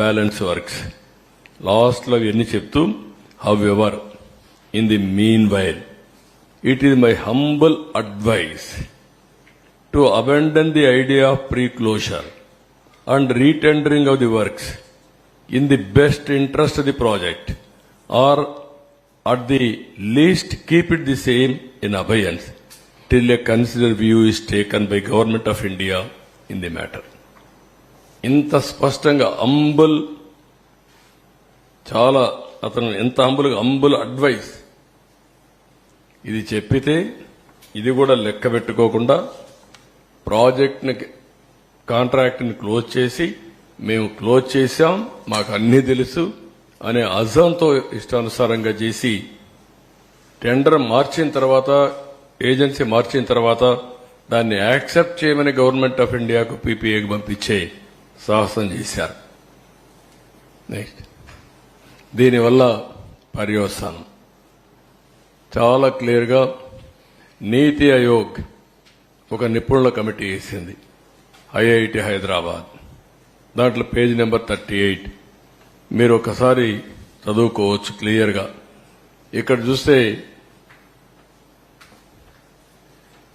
balance works. Last lo enni cheptu, however, in the meanwhile, it is my humble advice to abandon the idea of pre-closure and retendering of the works in the best interest of the project, or at the least keep it the same in abeyance till a considered view is taken by Government of India in the matter. ఇంత స్పష్టంగా అంబుల్ చాలా అతను ఎంత అంబుల్ advice ఇది చెప్పితే ఇది కూడా లెక్క పెట్టుకోకుండా ప్రాజెక్ట్ని కాంట్రాక్ట్ని క్లోజ్ చేసి మేము క్లోజ్ చేశాం మాకు అన్నీ తెలుసు అనే అజంతో ఇష్టానుసారంగా చేసి టెండర్ మార్చిన తర్వాత ఏజెన్సీ మార్చిన తర్వాత దాన్ని యాక్సెప్ట్ చేయమని గవర్నమెంట్ ఆఫ్ ఇండియాకు పీపీఏకి పంపించే సాహసం చేశారు. నెక్స్ట్ దీనివల్ల పర్యవసానం చాలా క్లియర్గా నీతి ఆయోగ్ ఒక నిపుణుల కమిటీ వేసింది ఐఐటి హైదరాబాద్. దాంట్లో పేజ్ నెంబర్ 38 మీరు ఒకసారి చదువుకోవచ్చు క్లియర్గా. ఇక్కడ చూస్తే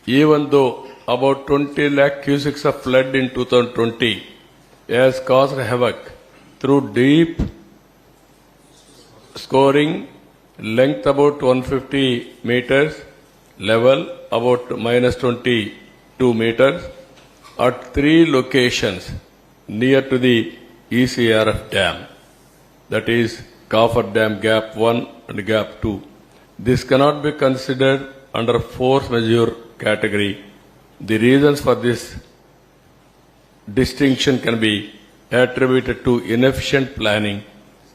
even though about 20 lakh cusics of flood in 2020 has caused havoc through deep scoring, length about 150 meters, level about -22 meters at 3 locations near to the ECRF dam, that is Coffer Dam Gap 1 and Gap 2. This cannot be considered under force majeure category. The reasons for this distinction can be attributed to inefficient planning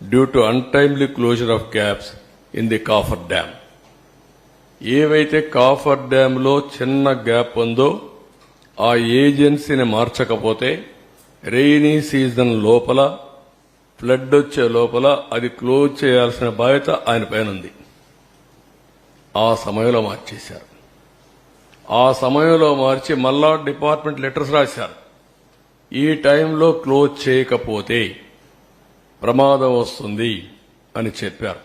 due to untimely closure of gaps in the Coffer Dam. ఏవైతే coffer dam లో చిన్న gap ఉందో ఆ ఏజెన్సీని మార్చకపోతే rainy season లోపల flood వచ్చే లోపల అది close చేయాల్సిన బాధ్యత ఆయన పైన ఉంది. ఆ సమయంలో మార్చేశారు. ఆ సమయంలో మార్చి మళ్ళా డిపార్ట్మెంట్ లెటర్స్ రాశారు. ఈ టైంలో క్లోజ్ చేయకపోతే ప్రమాదం వస్తుంది అని చెప్పారు.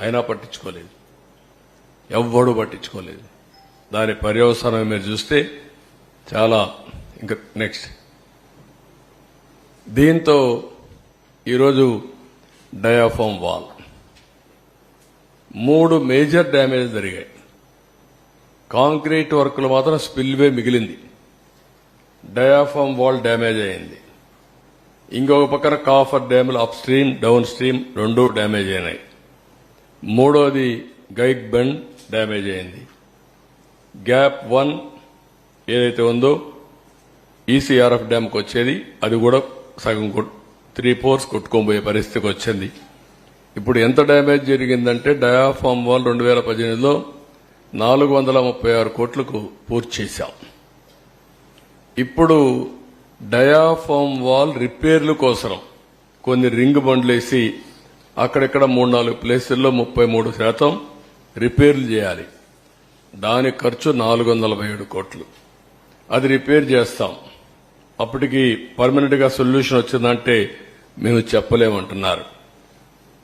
అయినా పట్టించుకోలేదు, ఎవ్వడూ పట్టించుకోలేదు. దాని పర్యవసానం మీరు చూస్తే చాలా. ఇంకా నెక్స్ట్ దీంతో ఈరోజు డయాఫామ్ వాల్ 3 మేజర్ డ్యామేజ్ జరిగాయి. కాంక్రీట్ వర్క్లు మాత్రం స్పిల్వే మిగిలింది. డయాఫామ్ వాల్ డ్యామేజ్ అయింది. ఇంకొక పక్కన కాఫర్ డ్యాములు up stream down stream 2 damage అయినాయి. మూడోది గైడ్ బెండ్ డ్యామేజ్ అయింది. గ్యాప్ 1 ఏదైతే ఉందో ఈసీఆర్ఎఫ్ డ్యామ్కి వచ్చేది అది కూడా సగం 3/4 కొట్టుకోబోయే పరిస్థితికి వచ్చింది. ఇప్పుడు ఎంత డ్యామేజ్ జరిగిందంటే డయాఫామ్ వాల్ 2018లో 436 కోట్లకు పూర్తి చేశాం. ఇప్పుడు డయాఫామ్ వాల్ రిపేర్ల కోసం కొన్ని రింగ్ బండ్లేసి అక్కడెక్కడ 3-4 ప్లేసుల్లో 33% రిపేర్లు చేయాలి. దాని ఖర్చు 447 కోట్లు. అది రిపేర్ చేస్తాం. అప్పటికి పర్మనెంట్ గా సొల్యూషన్ వచ్చిందంటే మేము చెప్పలేమంటున్నారు.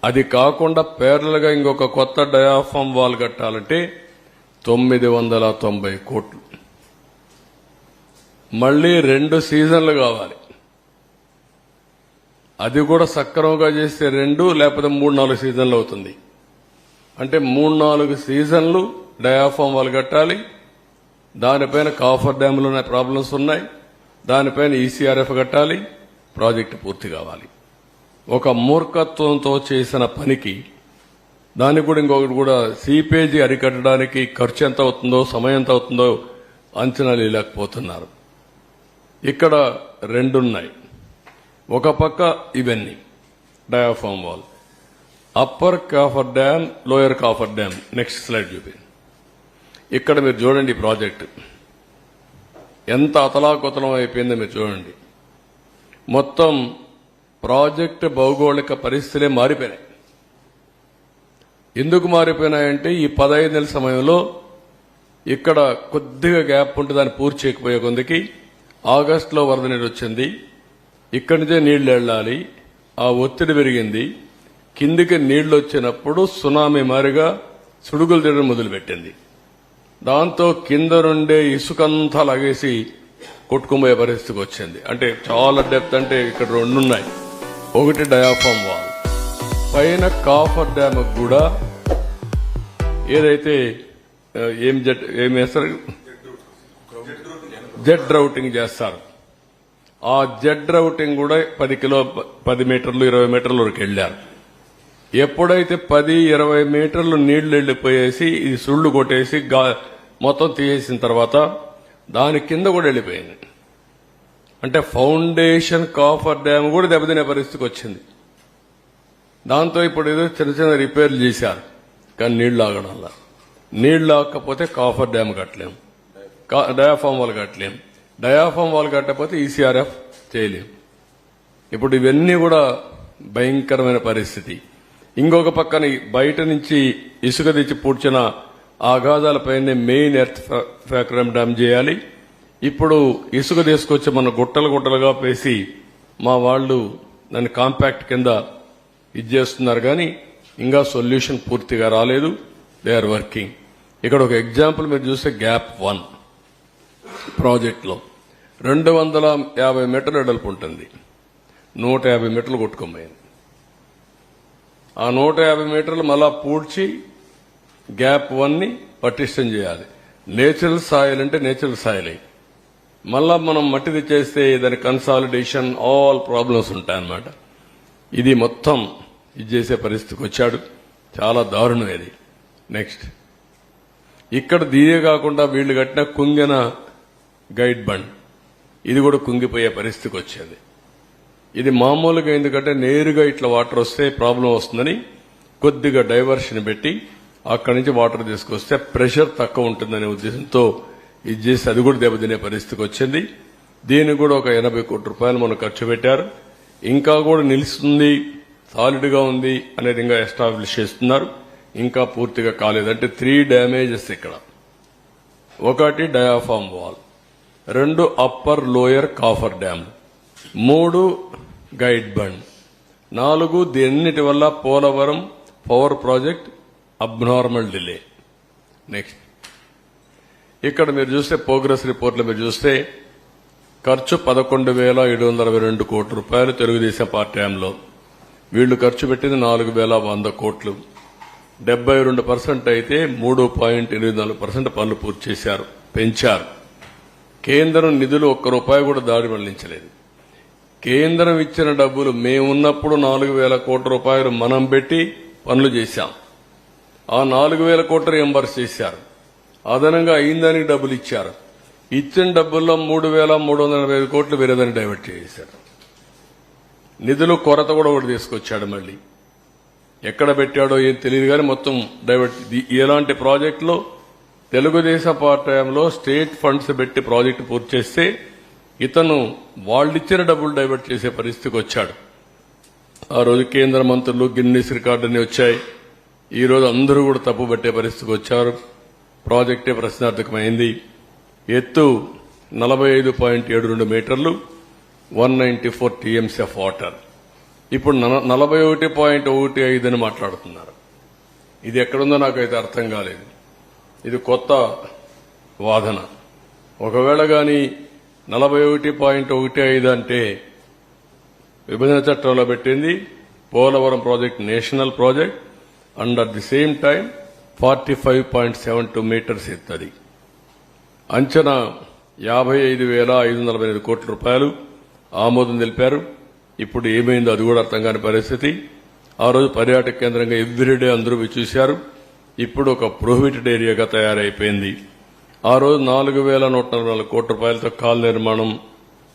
అది కాకుండా పేర్లల్ గా ఇంకొక కొత్త డయాఫామ్ వాల్ కట్టాలంటే 990 కోట్లు. మళ్లీ 2 సీజన్లు కావాలి. అది కూడా సక్రమంగా చేస్తే 2 లేకపోతే 3-4 సీజన్లు అవుతుంది. అంటే 3-4 సీజన్లు డయాఫామ్ వాల్ కట్టాలి. దానిపైన కాఫర్ డ్యాములోనే ప్రాబ్లమ్స్ ఉన్నాయి. దానిపైన ఈసీఆర్ఎఫ్ కట్టాలి. ప్రాజెక్టు పూర్తి కావాలి. ఒక మూర్ఖత్వంతో చేసిన పనికి దానికి కూడా ఇంకొకటి కూడా సీపేజీ అరికట్టడానికి ఖర్చు ఎంత అవుతుందో సమయం ఎంత అవుతుందో అంచనా వేయలేకపోతున్నారు. ఇక్కడ రెండున్నాయి. ఒక పక్క ఇవన్నీ diaphragm wall, upper coffer dam, lower coffer dam. Next slide చూపి. ఇక్కడ మీరు చూడండి ఈ ప్రాజెక్టు ఎంత అతలాకుతలం అయిపోయిందో మీరు చూడండి. మొత్తం ప్రాజెక్టు భౌగోళిక పరిస్థితులే మారిపోయినాయి. ఎందుకు మారిపోయినాయంటే ఈ 15 నెలల సమయంలో ఇక్కడ కొద్దిగా గ్యాప్ ఉంటే దాన్ని పూర్తి చేయకపోయే కొందికి ఆగస్టులో వరద నీరు వచ్చింది. ఇక్కడి నుంచే నీళ్లు వెళ్ళాలి. ఆ ఒత్తిడి పెరిగింది. కిందికి నీళ్లు వచ్చినప్పుడు సునామీ మారిగా సుడుగులు తిరగడం మొదలుపెట్టింది. దాంతో కింద నుండే ఇసుకంతా లాగేసి కొట్టుకుపోయే పరిస్థితికి వచ్చింది. అంటే చాలా డెప్త్. అంటే ఇక్కడ రెండున్నాయి. ఒకటి డయాఫామ్ వాల్, పైన కాఫర్ డ్యామ్ కూడా ఏదైతే ఏం వేస్తారు, జెడ్ రౌటింగ్ చేస్తారు. ఆ జెడ్ రౌటింగ్ కూడా 10 మీటర్లు 20 మీటర్ల వరకు వెళ్లారు. ఎప్పుడైతే 10-20 మీటర్లు నీళ్లు వెళ్లిపోయేసి ఇది సుళ్లు కొట్టేసి మొత్తం తీసేసిన తర్వాత దాని కింద కూడా వెళ్లిపోయింది. అంటే ఫౌండేషన్ కాఫర్ డ్యామ్ కూడా దెబ్బతినే పరిస్థితికి వచ్చింది. దాంతో ఇప్పుడు ఏదో చిన్న చిన్న రిపేర్లు చేశారు. కానీ నీళ్లు ఆగడంలా. నీళ్లు ఆగకపోతే కాఫర్ డ్యామ్ కట్టలేం, డయాఫామ్ వాల్ కట్టలేం. డయాఫామ్ వాల్ కట్టకపోతే ఈసీఆర్ఎఫ్ చేయలేం. ఇప్పుడు ఇవన్నీ కూడా భయంకరమైన పరిస్థితి. ఇంకొక పక్కన బయట నుంచి ఇసుక తెచ్చి పూడ్చిన ఆఘాతాలపైనే మెయిన్ ఎర్త్ ఫ్యాక్టరీ డ్యామ్ చేయాలి. ఇప్పుడు ఇసుక తీసుకొచ్చి మన గుట్టలు గుట్టలుగా పేసి మా వాళ్ళు దాన్ని కాంపాక్ట్ కింద చేస్తున్నారు. కానీ ఇంకా సొల్యూషన్ పూర్తిగా రాలేదు. They are working. ఇక్కడ ఒక ఎగ్జాంపుల్ మీరు చూస్తే గ్యాప్ 1 ప్రాజెక్టులో 250 మీటర్లు వెడల్పు ఉంటుంది. 150 మీటర్లు కొట్టుకోపోయింది. ఆ 150 మీటర్లు మళ్ళా పూడ్చి గ్యాప్ 1ని పటిష్టం చేయాలి. నేచురల్ సాయిల్ అంటే నేచురల్ సాయిల్. మళ్ళా మనం మట్టి తెచ్చేస్తే దాని కన్సాలిడేషన్ ఆల్ ప్రాబ్లమ్స్ ఉంటాయన్నమాట. ఇది మొత్తం ఇది చేసే పరిస్థితికి వచ్చాడు. చాలా దారుణం ఇది. నెక్స్ట్ ఇక్కడ దీనే కాకుండా వీళ్లు కట్టిన కుంగిన గైడ్ బండ్ ఇది కూడా కుంగిపోయే పరిస్థితికి వచ్చింది. ఇది మామూలుగా ఎందుకంటే నేరుగా ఇట్లా వాటర్ వస్తే ప్రాబ్లం వస్తుందని కొద్దిగా డైవర్షన్ పెట్టి అక్కడి నుంచి వాటర్ తీసుకొస్తే ప్రెషర్ తక్కువ ఉంటుందనే ఉద్దేశంతో ఇది చేసి అది కూడా దెబ్బతినే పరిస్థితికి వచ్చింది. దీనికి కూడా ఒక 80 కోట్ల రూపాయలు మనం ఖర్చు పెట్టారు. ఇంకా కూడా నిలుస్తుంది, సాలిడ్ గా ఉంది అనేది ఇంకా ఎస్టాబ్లిష్ చేస్తున్నారు. ఇంకా పూర్తిగా కాలేదంటే 3 డ్యామేజెస్ ఇక్కడ. ఒకటి diaphragm wall, 2 upper lower coffer dam, 3 guide bund, 4 దీన్నిటి వల్ల Polavaram power project abnormal delay. Next ఇక్కడ మీరు చూస్తే ప్రోగ్రెస్ రిపోర్ట్లో మీరు చూస్తే ఖర్చు 11,722 కోట్ల రూపాయలు తెలుగుదేశం పార్టీ హయాంలో. వీళ్లు ఖర్చు పెట్టింది 4,100 కోట్లు. 72% అయితే 3.84% పనులు పూర్తి చేశారు, పెంచారు. కేంద్రం నిధులు ఒక్క రూపాయి కూడా దారి మళ్లించలేదు. కేంద్రం ఇచ్చిన డబ్బులు మేమున్నప్పుడు 4,000 కోట్ల రూపాయలు మనం పెట్టి పనులు చేశాం. ఆ 4,000 కోట్లు రియంబర్స్ చేశారు. అదనంగా అయిందానికి డబ్బులు ఇచ్చారు. ఇచ్చిన డబ్బుల్లో 3,385 కోట్లు వేరేదాన్ని డైవర్ట్ చేశారు. నిధులు కొరత కూడా ఒకటి తీసుకొచ్చాడు. మళ్ళీ ఎక్కడ పెట్టాడో ఏం తెలియదు కానీ మొత్తం డైవర్ట్. ఇలాంటి ప్రాజెక్టులో తెలుగుదేశం పార్టీలో స్టేట్ ఫండ్స్ పెట్టి ప్రాజెక్టు పూర్తి చేస్తే ఇతను వాళ్ళిచ్చిన డబ్బులు డైవర్ట్ చేసే పరిస్థితికి వచ్చాడు. ఆ రోజు కేంద్ర మంత్రులు గిన్నీస్ రికార్డుని వచ్చాయి. ఈ రోజు అందరూ కూడా తప్పు పట్టే పరిస్థితికి వచ్చారు. ప్రాజెక్టే ప్రశ్నార్థకమైంది. ఎత్తు 45.72 మీటర్లు, 194 టీఎంసీ ఆఫ్ వాటర్. ఇప్పుడు 41.15 అని మాట్లాడుతున్నారు. ఇది ఎక్కడుందో నాకైతే అర్థం కాలేదు. ఇది కొత్త వాదన. ఒకవేళ గాని 41.15 అంటే విభజన చట్టంలో పెట్టింది Polavaram project national project. And at the same time 45.72 meters ఎత్తది. అంచనా 55,545 కోట్ల రూపాయలు ఆమోదం తెలిపారు. ఇప్పుడు ఏమైందో అది కూడా అర్థం కాని పరిస్థితి. ఆ రోజు పర్యాటక కేంద్రంగా ఎవ్రీడే అందరూ చూశారు. ఇప్పుడు ఒక ప్రొహిబిటెడ్ ఏరియాగా తయారైపోయింది. ఆ రోజు 4,144 కోట్ల రూపాయలతో కాల్ నిర్మాణం,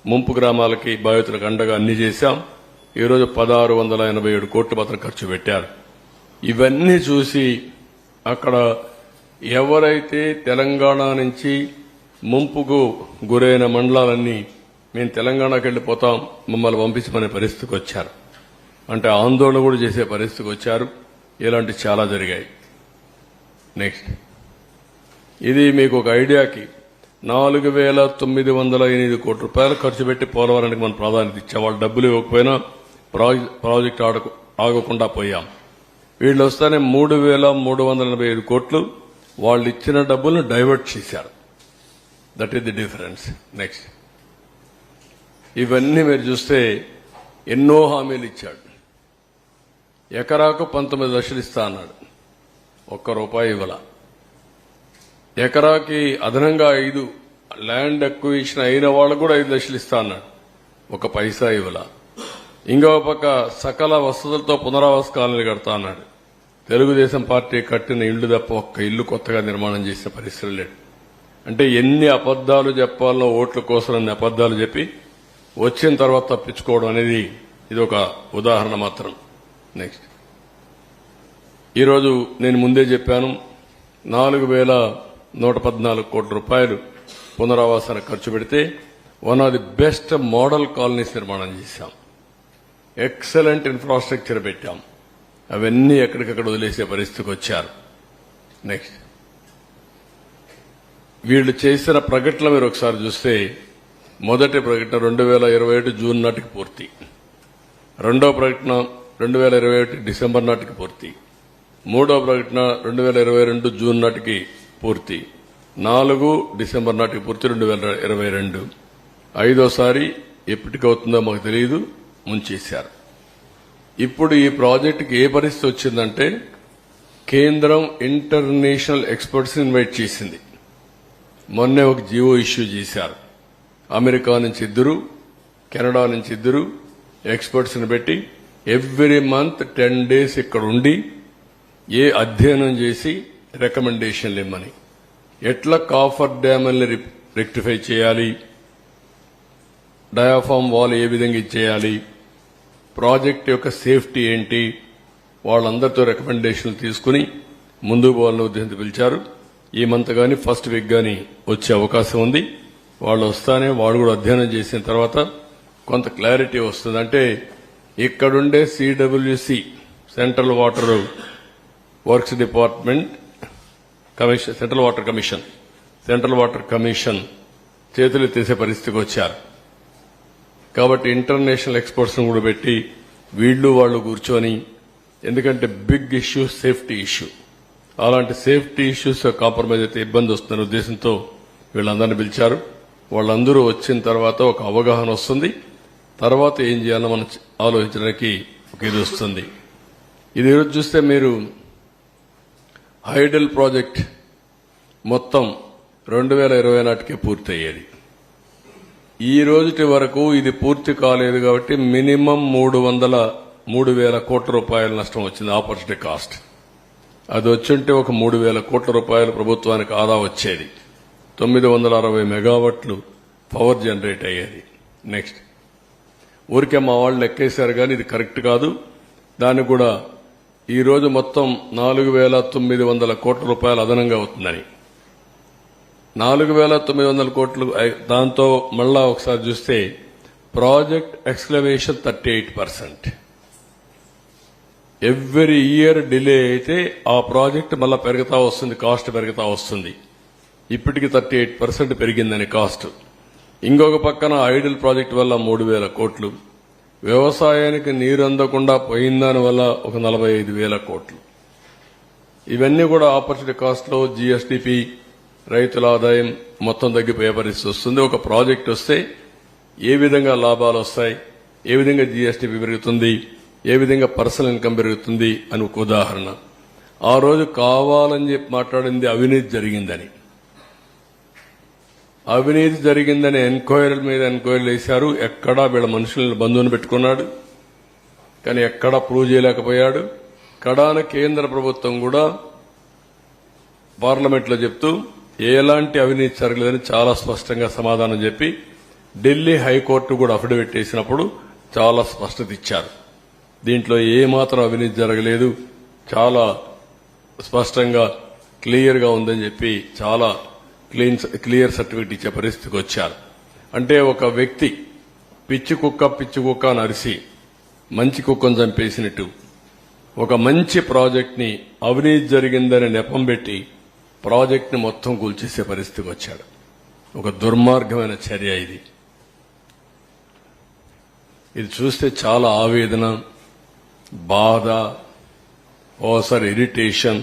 ముంపు గ్రామాలకి బాధితులకు అండగా అన్ని చేశాం. ఈ రోజు 1,687 కోట్లు మాత్రం ఖర్చు పెట్టారు. ఇవన్నీ చూసి అక్కడ ఎవరైతే తెలంగాణ నుంచి ముంపుకు గురైన మండలాలన్నీ మేము తెలంగాణకు వెళ్లిపోతాం, మమ్మల్ని పంపించమనే పరిస్థితికి వచ్చారు. అంటే ఆందోళన కూడా చేసే పరిస్థితికి వచ్చారు. ఇలాంటి చాలా జరిగాయి. నెక్స్ట్, ఇది మీకు ఒక ఐడియాకి 4,908 కోట్ల రూపాయలు ఖర్చు పెట్టి పోలవరానికి మనం ప్రాధాన్యత ఇచ్చాం. వాళ్ళు డబ్బులు ఇవ్వకపోయినా ప్రాజెక్టు ఆగకుండా పోయాం. వీళ్ళు వస్తానే 3,385 కోట్లు వాళ్ళు ఇచ్చిన డబ్బులను డైవర్ట్ చేశారు. That is the difference. Next, ఇవన్నీ మీరు చూస్తే ఎన్నో హామీలు ఇచ్చాడు. ఎకరాకు 19 లక్షలు ఇస్తా అన్నాడు, ఒక్క రూపాయి ఇవ్వాల. ఎకరాకి అదనంగా 5 ల్యాండ్ అక్విజిషన్ అయిన వాళ్ళకు కూడా 5 లక్షలు ఇస్తా అన్నాడు, ఒక పైసా ఇవ్వాల. ఇంకో పక్క సకల వసతులతో పునరావాస కాలనీలు కడతా అన్నాడు. తెలుగుదేశం పార్టీ కట్టిన ఇళ్లు తప్ప ఒక్క ఇల్లు కొత్తగా నిర్మాణం చేసిన పరిస్థితులు లేడు. అంటే ఎన్ని అబద్దాలు చెప్పాలనో ఓట్ల కోసం అన్ని అబద్దాలు చెప్పి వచ్చిన తర్వాత తప్పించుకోవడం అనేది ఇది ఒక ఉదాహరణ మాత్రం. నెక్స్ట్, ఈరోజు నేను ముందే చెప్పాను, 4,114 కోట్ల రూపాయలు పునరావాసానికి ఖర్చు పెడితే one of the best model colonies నిర్మాణం చేశాం. ఎక్సలెంట్ ఇన్ఫ్రాస్ట్రక్చర్ పెట్టాం. అవన్నీ ఎక్కడికక్కడ వదిలేసే పరిస్థితికి వచ్చారు. నెక్స్ట్, వీళ్ళు చేసిన ప్రకటన మీరు ఒకసారి చూస్తే, మొదటి ప్రకటన 2021 జూన్ నాటికి పూర్తి, రెండో ప్రకటన 2021 డిసెంబర్ నాటికి పూర్తి, మూడో ప్రకటన 2022 జూన్ నాటికి పూర్తి, 4 డిసెంబర్ నాటికి పూర్తి 2022. ఐదోసారి ఎప్పటికవుతుందో మాకు తెలియదు, ముంచేశారు. ఇప్పుడు ఈ ప్రాజెక్టుకి ఏ పరిస్థితి వచ్చిందంటే, కేంద్రం ఇంటర్నేషనల్ ఎక్స్పర్ట్స్ ఇన్వైట్ చేసింది. మొన్నే ఒక జీవో ఇష్యూ చేశారు. అమెరికా నుంచి 2, కెనడా నుంచి 2 ఎక్స్పర్ట్స్ ని పెట్టి ఎవ్రీ మంత్ 10 days ఇక్కడ ఉండి ఏ అధ్యయనం చేసి రికమెండేషన్లు ఇమ్మని, ఎట్లా కాఫర్ డ్యామ్ని రెక్టిఫై చేయాలి, డయాఫామ్ వాల్ ఏ విధంగా ఇచ్చేయాలి, ప్రాజెక్ట్ యొక్క సేఫ్టీ ఏంటి, వాళ్ళందరితో రికమెండేషన్లు తీసుకుని ముందుకు పోవాలని ఉద్దేశంతో పిలిచారు. ఈ మంత్ గాని ఫస్ట్ వీక్ గాని వచ్చే అవకాశం ఉంది. వాళ్ళు వస్తానే వాళ్ళు కూడా అధ్యయనం చేసిన తర్వాత కొంత క్లారిటీ వస్తుంది. అంటే ఇక్కడుండే CWC, central water works department commission, central water commission చేతులు తీసే పరిస్థితికి వచ్చారు. కాబట్టి ఇంటర్నేషనల్ ఎక్స్పర్ట్స్ కూడా పెట్టి వీళ్ళు వాళ్ళు కూర్చొని, ఎందుకంటే బిగ్ ఇష్యూ సేఫ్టీ ఇష్యూ, అలాంటి సేఫ్టీ ఇష్యూస్ కాంప్రమైజ్ అయితే ఇబ్బంది వస్తున్న ఉద్దేశంతో వీళ్ళందరినీ పిలిచారు. వాళ్ళందరూ వచ్చిన తర్వాత ఒక అవగాహన వస్తుంది. తర్వాత ఏం చేయాలో మనం ఆలోచించడానికి ఒక ఇది వస్తుంది. ఇది ఈరోజు చూస్తే మీరు హైడల్ ప్రాజెక్ట్ మొత్తం 2020 నాటికే పూర్తయ్యేది. ఈ రోజుటి వరకు ఇది పూర్తి కాలేదు కాబట్టి మినిమం 3,000 కోట్ల రూపాయల నష్టం వచ్చింది, ఆపర్చునిటీ కాస్ట్. అది వచ్చుంటే ఒక 3,000 కోట్ల రూపాయలు ప్రభుత్వానికి ఆదా వచ్చేది. 960 మెగావాట్లు పవర్ జనరేట్ అయ్యేది. నెక్స్ట్, ఊరికే మా వాళ్ళు లెక్కేశారు కానీ ఇది కరెక్ట్ కాదు. దానికి కూడా ఈ రోజు మొత్తం 4,900 కోట్ల రూపాయలు అదనంగా అవుతుందని. 4,900 కోట్లు, దాంతో మళ్ళా ఒకసారి చూస్తే ప్రాజెక్ట్ ఎక్స్క్లవేషన్ 38%. ఎవ్రీ ఇయర్ డిలే అయితే ఆ ప్రాజెక్ట్ మళ్ళా పెరుగుతా వస్తుంది, కాస్ట్ పెరుగుతా వస్తుంది. ఇప్పటికి 38% పెరిగిందని కాస్ట్. ఇంకొక పక్కన ఐడల్ ప్రాజెక్ట్ వల్ల 3,000 కోట్లు, వ్యవసాయానికి నీరు అందకుండా పోయిందాని వల్ల ఒక 45,000 కోట్లు. ఇవన్నీ కూడా ఆపర్చునిటీ కాస్ట్ లో జీఎస్డీపీ, రైతుల ఆదాయం మొత్తం తగ్గిపోయే పరిస్థితి వస్తుంది. ఒక ప్రాజెక్ట్ వస్తే ఏ విధంగా లాభాలు వస్తాయి, ఏ విధంగా జీఎస్డీపీ పెరుగుతుంది, ఏ విధంగా పర్సనల్ ఇన్కమ్ పెరుగుతుంది అని ఒక ఉదాహరణ. ఆ రోజు కావాలని చెప్పి మాట్లాడింది అవినీతి జరిగిందని. అవినీతి జరిగిందని ఎంక్వైరీల మీద ఎంక్వైరీలు వేశారు. ఎక్కడా వీళ్ళ మనుషులను బంధువుని పెట్టుకున్నాడు, కానీ ఎక్కడా ప్రూవ్ చేయలేకపోయాడు. కడాన కేంద్ర ప్రభుత్వం కూడా పార్లమెంట్లో చెప్తూ ఎలాంటి అవినీతి జరగలేదని చాలా స్పష్టంగా సమాధానం చెప్పి ఢిల్లీ హైకోర్టు కూడా అఫిడవిట్ వేసినప్పుడు చాలా స్పష్టత ఇచ్చారు. దీంట్లో ఏమాత్రం అవినీతి జరగలేదు, చాలా స్పష్టంగా క్లియర్ గా ఉందని చెప్పి చాలా క్లియర్ సర్టిఫికెట్ ఇచ్చే పరిస్థితికి వచ్చారు. అంటే ఒక వ్యక్తి పిచ్చి కుక్క అని అరిసి మంచి కుక్కను చంపేసినట్టు ఒక మంచి ప్రాజెక్ట్ ని అవినీతి జరిగిందని నెపం పెట్టి ప్రాజెక్ట్ ని మొత్తం కూల్చేసే పరిస్థితికి వచ్చాడు. ఒక దుర్మార్గమైన చర్య ఇది. ఇది చూస్తే చాలా ఆవేదన, బాధ, ఓసారి ఇరిటేషన్,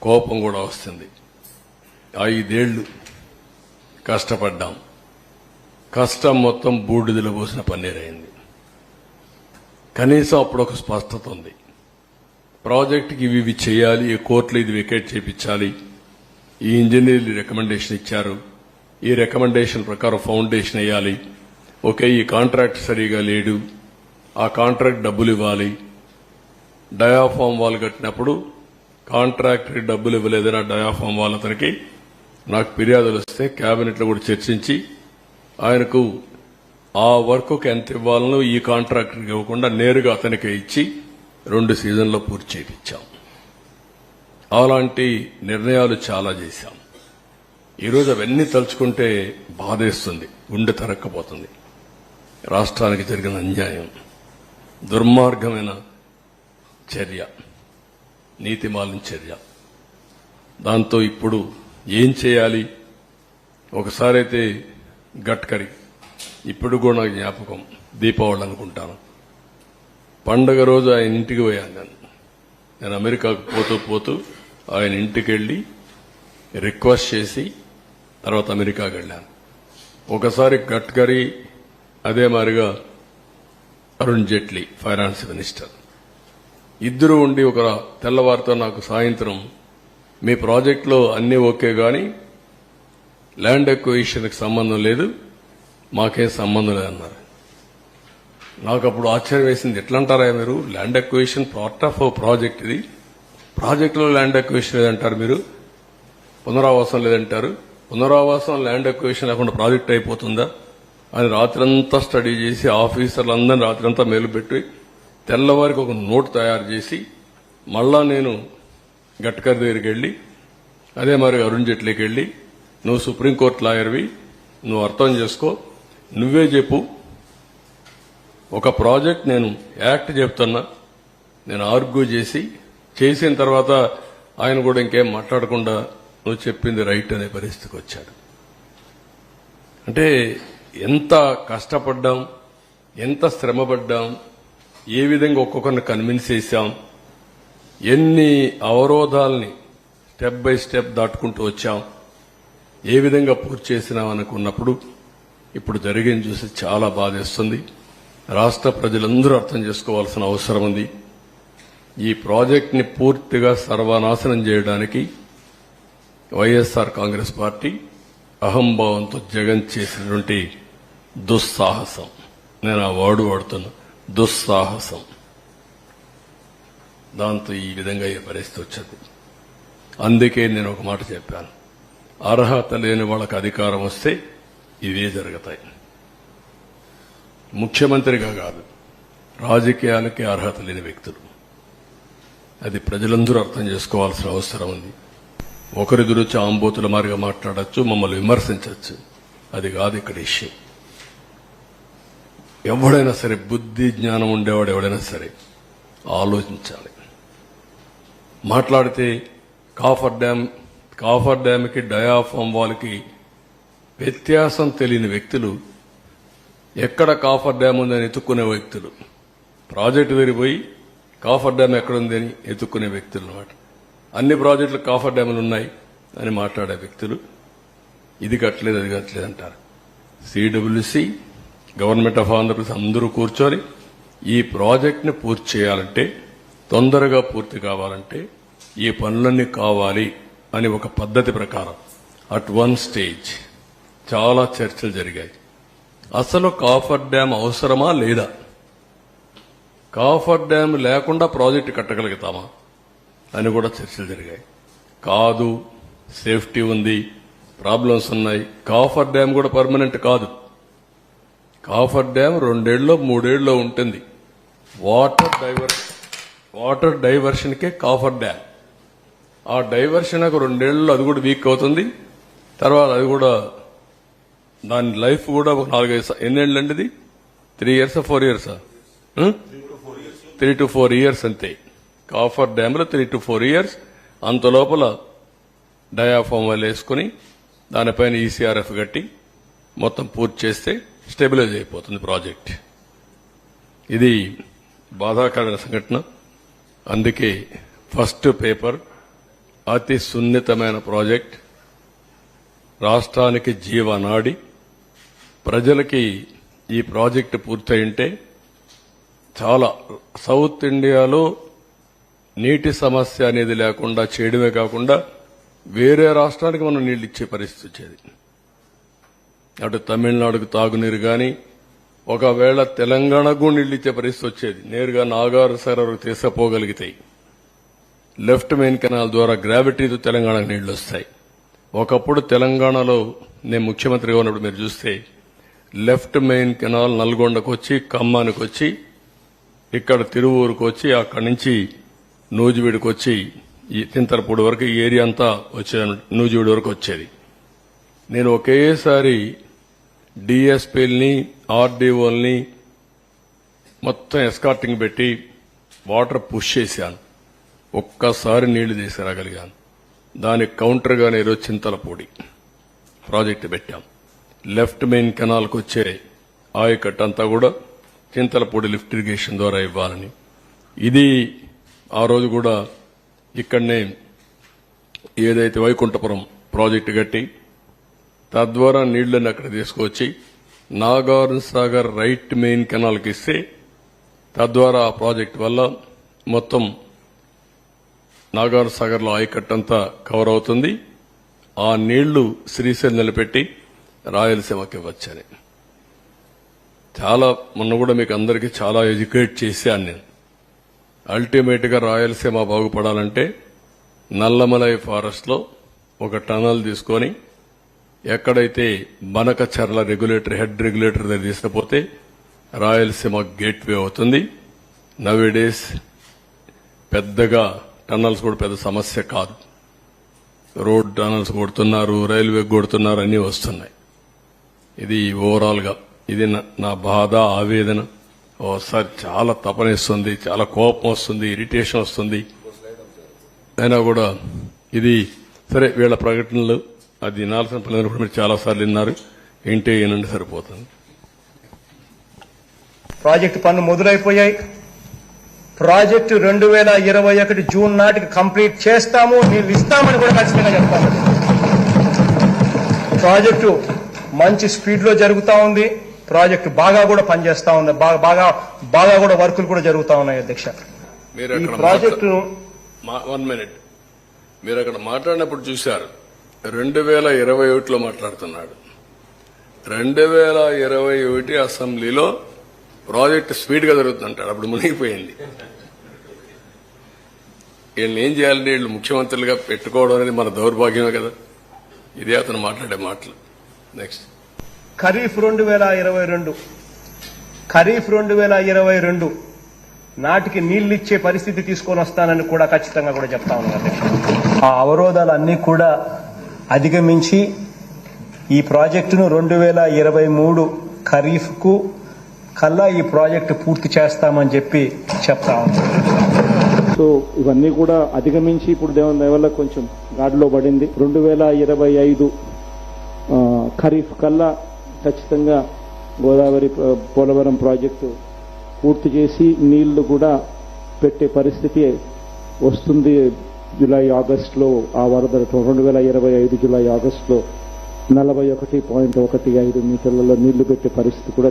కోపం కూడా వస్తుంది. 5 ఏళ్లు కష్టపడ్డాం, కష్టం మొత్తం బూడిదలో పోసిన పన్నీరైంది. కనీసం అప్పుడు ఒక స్పష్టత ఉంది. ప్రాజెక్టుకి ఇవి చేయాలి, ఈ కోర్టులో ఇది వికెట్ చేయించాలి, ఈ ఇంజనీర్లు రికమెండేషన్ ఇచ్చారు, ఈ రికమెండేషన్ ప్రకారం ఫౌండేషన్ వేయాలి, ఓకే ఈ కాంట్రాక్ట్ సరిగా లేడు, ఆ కాంట్రాక్ట్ డబ్బులు ఇవ్వాలి, డయాఫామ్ వాల్ కట్టినప్పుడు కాంట్రాక్టర్ డబ్బులు ఇవ్వలేదని ఆ డయాఫామ్ వాల్ అతనికి నాకు ఫిర్యాదులు వస్తే కేబినెట్ లో కూడా చర్చించి ఆయనకు ఆ వర్క్ ఎంత ఇవ్వాలనో ఈ కాంట్రాక్టర్కి ఇవ్వకుండా నేరుగా అతనికే ఇచ్చి 2 సీజన్లో పూర్తి చేయించాం. అలాంటి నిర్ణయాలు చాలా చేశాం. ఈరోజు అవన్నీ తలుచుకుంటే బాధేస్తుంది, గుండె తరక్కపోతుంది. రాష్ట్రానికి జరిగిన అన్యాయం, దుర్మార్గమైన చర్య, నీతిమాలిన చర్య. దాంతో ఇప్పుడు ఏం చేయాలి? ఒకసారి అయితే గడ్కరీ, ఇప్పుడు కూడా నాకు జ్ఞాపకం, దీపావళి అనుకుంటాను, పండగ రోజు ఆయన ఇంటికి పోయాను. నేను అమెరికాకు పోతూ ఆయన ఇంటికి వెళ్లి రిక్వెస్ట్ చేసి తర్వాత అమెరికాకి వెళ్ళాను. ఒకసారి గడ్కరీ, అదే మాదిరిగా అరుణ్ జైట్లీ ఫైనాన్స్ మినిస్టర్ ఇద్దరు ఉండి ఒక తెల్లవారితో నాకు సాయంత్రం మీ ప్రాజెక్టులో అన్నీ ఓకే గాని ల్యాండ్ ఎక్విజిషన్కి సంబంధం లేదు, మాకేం సంబంధం లేదన్నారు. నాకు అప్పుడు ఆశ్చర్యం వేసింది. ఎట్లా అంటారా మీరు? Land acquisition part of project, ఇది ప్రాజెక్టులో ల్యాండ్ ఎక్విజిషన్ లేదంటారు, మీరు పునరావాసం లేదంటారు, పునరావాసం ల్యాండ్ ఎక్విజిషన్ లేకుండా ప్రాజెక్ట్ అయిపోతుందా అని రాత్రంతా స్టడీ చేసి ఆఫీసర్లందరినీ రాత్రంతా మేలుపెట్టి తెల్లవారికి ఒక నోట్ తయారు చేసి మళ్ళా నేను గడ్కరీ దగ్గరికి వెళ్లి అదే మరి అరుణ్ జైట్లీకి వెళ్లి, నువ్వు సుప్రీంకోర్టు లాయర్వి, నువ్వు అర్థం చేసుకో, నువ్వే చెప్పు, ఒక ప్రాజెక్ట్ నేను యాక్ట్ చెప్తున్నా, నేను ఆర్గ్యూ చేసిన తర్వాత ఆయన కూడా ఇంకేం మాట్లాడకుండా నువ్వు చెప్పింది రైట్ అనే పరిస్థితికి వచ్చాడు. అంటే ఎంత కష్టపడ్డాం, ఎంత శ్రమపడ్డాం, ఏ విధంగా ఒక్కొక్కరిని కన్విన్స్ చేశాం, ఎన్ని అవరోధాలని స్టెప్ బై స్టెప్ దాటుకుంటూ వచ్చాం, ఏ విధంగా పూర్తి చేసినాం అనుకున్నప్పుడు ఇప్పుడు జరిగింది చూసి చాలా బాధేస్తుంది. రాష్ట్ర ప్రజలందరూ అర్థం చేసుకోవాల్సిన అవసరం ఉంది. ఈ ప్రాజెక్టుని పూర్తిగా సర్వనాశనం చేయడానికి వైఎస్ఆర్ కాంగ్రెస్ పార్టీ అహంభావంతో జగన్ చేసినటువంటి దుస్సాహసం, నేను ఆ వాడుతున్నా, దుస్సాహసం, దాంతో ఈ విధంగా ఈ పరిస్థితి వచ్చింది. అందుకే నేను ఒక మాట చెప్పాను, అర్హత లేని వాళ్ళకి అధికారం వస్తే ఇవే జరుగుతాయి. ముఖ్యమంత్రిగా కాదు, రాజకీయాలకి అర్హత లేని వ్యక్తులు, అది ప్రజలందరూ అర్థం చేసుకోవాల్సిన అవసరం ఉంది. ఒకరి గురించి ఆంబోతుల మారిగా మాట్లాడచ్చు, మమ్మల్ని విమర్శించవచ్చు, అది కాదు ఇక్కడ ఇష్యూ. ఎవడైనా సరే, బుద్ధి జ్ఞానం ఉండేవాడు ఎవడైనా సరే ఆలోచించాలి. మాట్లాడితే కాఫర్ డ్యామ్కి డయాఫామ్ వాల్కి వ్యత్యాసం తెలియని వ్యక్తులు, ఎక్కడ కాఫర్ డ్యామ్ ఉందని ఎత్తుక్కునే వ్యక్తులు, ప్రాజెక్టు తిరిగిపోయి కాఫర్ డ్యామ్ ఎక్కడుందని ఎత్తుక్కునే వ్యక్తులు అన్నమాట. అన్ని ప్రాజెక్టులు కాఫర్ డ్యాములు ఉన్నాయి అని మాట్లాడే వ్యక్తులు, ఇది కట్టలేదు అది కట్టలేదు అంటారు. సిడబ్ల్యూసి, గవర్నమెంట్ ఆఫ్ ఆంధ్రప్రదేశ్ అందరూ కూర్చొని ఈ ప్రాజెక్టుని పూర్తి చేయాలంటే, తొందరగా పూర్తి కావాలంటే ఈ పనులన్నీ కావాలి అని ఒక పద్ధతి ప్రకారం అట్ 1 స్టేజ్ చాలా చర్చలు జరిగాయి. అసలు కాఫర్ డ్యామ్ అవసరమా లేదా, కాఫర్ డ్యామ్ లేకుండా ప్రాజెక్టు కట్టగలుగుతామా అని కూడా చర్చలు జరిగాయి. కాదు, సేఫ్టీ ఉంది, ప్రాబ్లమ్స్ ఉన్నాయి. కాఫర్ డ్యామ్ కూడా పర్మనెంట్ కాదు. కాఫర్ డ్యామ్ 2 ఏళ్ళలో 3 ఏళ్ళలో ఉంటుంది. వాటర్ డైవర్షన్కే కాఫర్ డ్యామ్. ఆ డైవర్షన్ 2 ఏళ్ళలో అది కూడా వీక్ అవుతుంది. తర్వాత అది కూడా దాని లైఫ్ కూడా 4-5 ఎన్నేళ్ళు అండి? ఇది 3 years 4 years 3 to 4 years అంతే. కాఫర్ డ్యామ్ లో 3 to 4 years. అంత లోపల డయాఫామ్ వాళ్ళు వేసుకుని దానిపైన ఈసీఆర్ఎఫ్ కట్టి మొత్తం పూర్తి చేస్తే స్టెబిలైజ్ అయిపోతుంది ప్రాజెక్ట్. ఇది బాధాకరమైన సంఘటన. అందుకే ఫస్ట్ పేపర్ అతి సున్నితమైన ప్రాజెక్ట్, రాష్ట్రానికి జీవనాడి. ప్రజలకి ఈ ప్రాజెక్టు పూర్తయింటే చాలా సౌత్ ఇండియాలో నీటి సమస్య అనేది లేకుండా చేయడమే కాకుండా వేరే రాష్ట్రానికి మనం నీళ్లు ఇచ్చే పరిస్థితి వచ్చేది. అటు తమిళనాడుకు తాగునీరు కానీ, ఒకవేళ తెలంగాణకు నీళ్లు ఇచ్చే పరిస్థితి వచ్చేది. నేరుగా నాగార్ సరస్సు తీసుకుపోగలిగితే లెఫ్ట్ మెయిన్ కెనాల్ ద్వారా గ్రావిటీతో తెలంగాణకు నీళ్లు వస్తాయి. ఒకప్పుడు తెలంగాణలో నేను ముఖ్యమంత్రిగా ఉన్నప్పుడు మీరు చూస్తే లెఫ్ట్ మెయిన్ కెనాల్ నల్గొండకు వచ్చి, ఖమ్మానికి వచ్చి, ఇక్కడ తిరువూరుకు వచ్చి, అక్కడి నుంచి నూజివీడుకు వచ్చి ఈ తింతలపూడి వరకు ఈ ఏరియా అంతా వచ్చేది. నూజివీడు వరకు వచ్చేది. నేను ఒకేసారి డిఎస్పీలని, ఆర్డీఓల్ని మొత్తం ఎస్కార్టింగ్ పెట్టి వాటర్ పుష్ చేశాను. ఒక్కసారి నీళ్లు తీసుకురాగలిగాను. దానికి కౌంటర్గానే ఈరోజు చింతలపూడి ప్రాజెక్టు పెట్టాం. లెఫ్ట్ మెయిన్ కెనాల్కు వచ్చే ఆయకట్టు అంతా కూడా చింతలపూడి లిఫ్ట్ ఇరిగేషన్ ద్వారా ఇవ్వాలని. ఇది ఆ రోజు కూడా ఇక్కడనే ఏదైతే వైకుంఠపురం ప్రాజెక్టు కట్టి తద్వారా నీళ్లను అక్కడ తీసుకొచ్చి నాగార్జున సాగర్ రైట్ మెయిన్ కెనాల్కి ఇస్తే తద్వారా ఆ ప్రాజెక్టు వల్ల మొత్తం నాగార్జున సాగర్లో ఆయకట్టంతా కవర్ అవుతుంది. ఆ నీళ్లు శ్రీశైలం నిలబెట్టి రాయలసీమకి వచ్చాను. చాలా మొన్న కూడా మీకు అందరికీ చాలా ఎడ్యుకేట్ చేశాను నేను. అల్టిమేట్ గా రాయలసీమ బాగుపడాలంటే నల్లమలై ఫారెస్ట్ లో ఒక టనల్ తీసుకొని ఎక్కడైతే బనకచర్ల రెగ్యులేటర్ హెడ్ రెగ్యులేటర్ దగ్గర తీసుకుపోతే రాయలసీమ గేట్వే అవుతుంది. నవేడేస్ పెద్దగా టనల్స్ కూడా పెద్ద సమస్య కాదు. రోడ్ టనల్స్ కొడుతున్నారు, రైల్వే కొడుతున్నారు, అన్నీ వస్తున్నాయి. ఇది ఓవరాల్ గా ఇది నా బాధ, ఆవేదన. ఓసారి చాలా తపనిస్తుంది, చాలా కోపం వస్తుంది, ఇరిటేషన్ వస్తుంది. అయినా కూడా ఇది సరే, వీళ్ళ ప్రకటనలు అది వినాల్సిన పనులు కూడా మీరు చాలా సార్లు విన్నారు. ఇంటే ఏనండి సరిపోతుంది. ప్రాజెక్టు పనులు మొదలైపోయాయి. ప్రాజెక్టు 2021 జూన్ నాటికి కంప్లీట్ చేస్తాము, నీళ్ళు ఇస్తామని కూడా ఖచ్చితంగా చెప్తాము. ప్రాజెక్టు మంచి స్పీడ్ లో జరుగుతా ఉంది. ప్రాజెక్టు బాగా కూడా పనిచేస్తా ఉంది. బాగా కూడా వర్కులు కూడా జరుగుతా ఉన్నాయి. అధ్యక్ష, ఈ ప్రాజెక్టు 1 minute మీరు అక్కడ మాట్లాడినప్పుడు చూశారు. 2021లో మాట్లాడుతున్నాడు. 2021 అసెంబ్లీలో ప్రాజెక్టు స్పీడ్ గా జరుగుతుంటాడు. అప్పుడు మునిగిపోయింది. వీళ్ళని ఏం చేయాలంటే వీళ్ళు ముఖ్యమంత్రులుగా పెట్టుకోవడం అనేది మన దౌర్భాగ్యమే కదా. ఇదే అతను మాట్లాడే మాటలు. నెక్స్ట్ ఖరీఫ్ 2022 నాటికి నీళ్లు ఇచ్చే పరిస్థితి తీసుకొని వస్తానని కూడా ఖచ్చితంగా కూడా చెప్తా ఉన్నారు. ఆ అవరోధాలన్నీ కూడా అధిగమించి ఈ ప్రాజెక్టును 2023 ఖరీఫ్ కు కల్లా ఈ ప్రాజెక్టు పూర్తి చేస్తామని చెప్పి చెప్తా ఉన్నారు. సో ఇవన్నీ కూడా అధిగమించి ఇప్పుడు దేవుని దయ వల్ల కొంచెం గాడిలో పడింది. 2025 ఖరీఫ్ కల్లా ఖచ్చితంగా గోదావరి పోలవరం ప్రాజెక్టు పూర్తి చేసి నీళ్లు కూడా పెట్టే పరిస్థితి వస్తుంది. జూలై ఆగస్టులో ఆ వరద 2025 జూలై ఆగస్టులో 41.15 మీటర్లలో నీళ్లు పెట్టే పరిస్థితి కూడా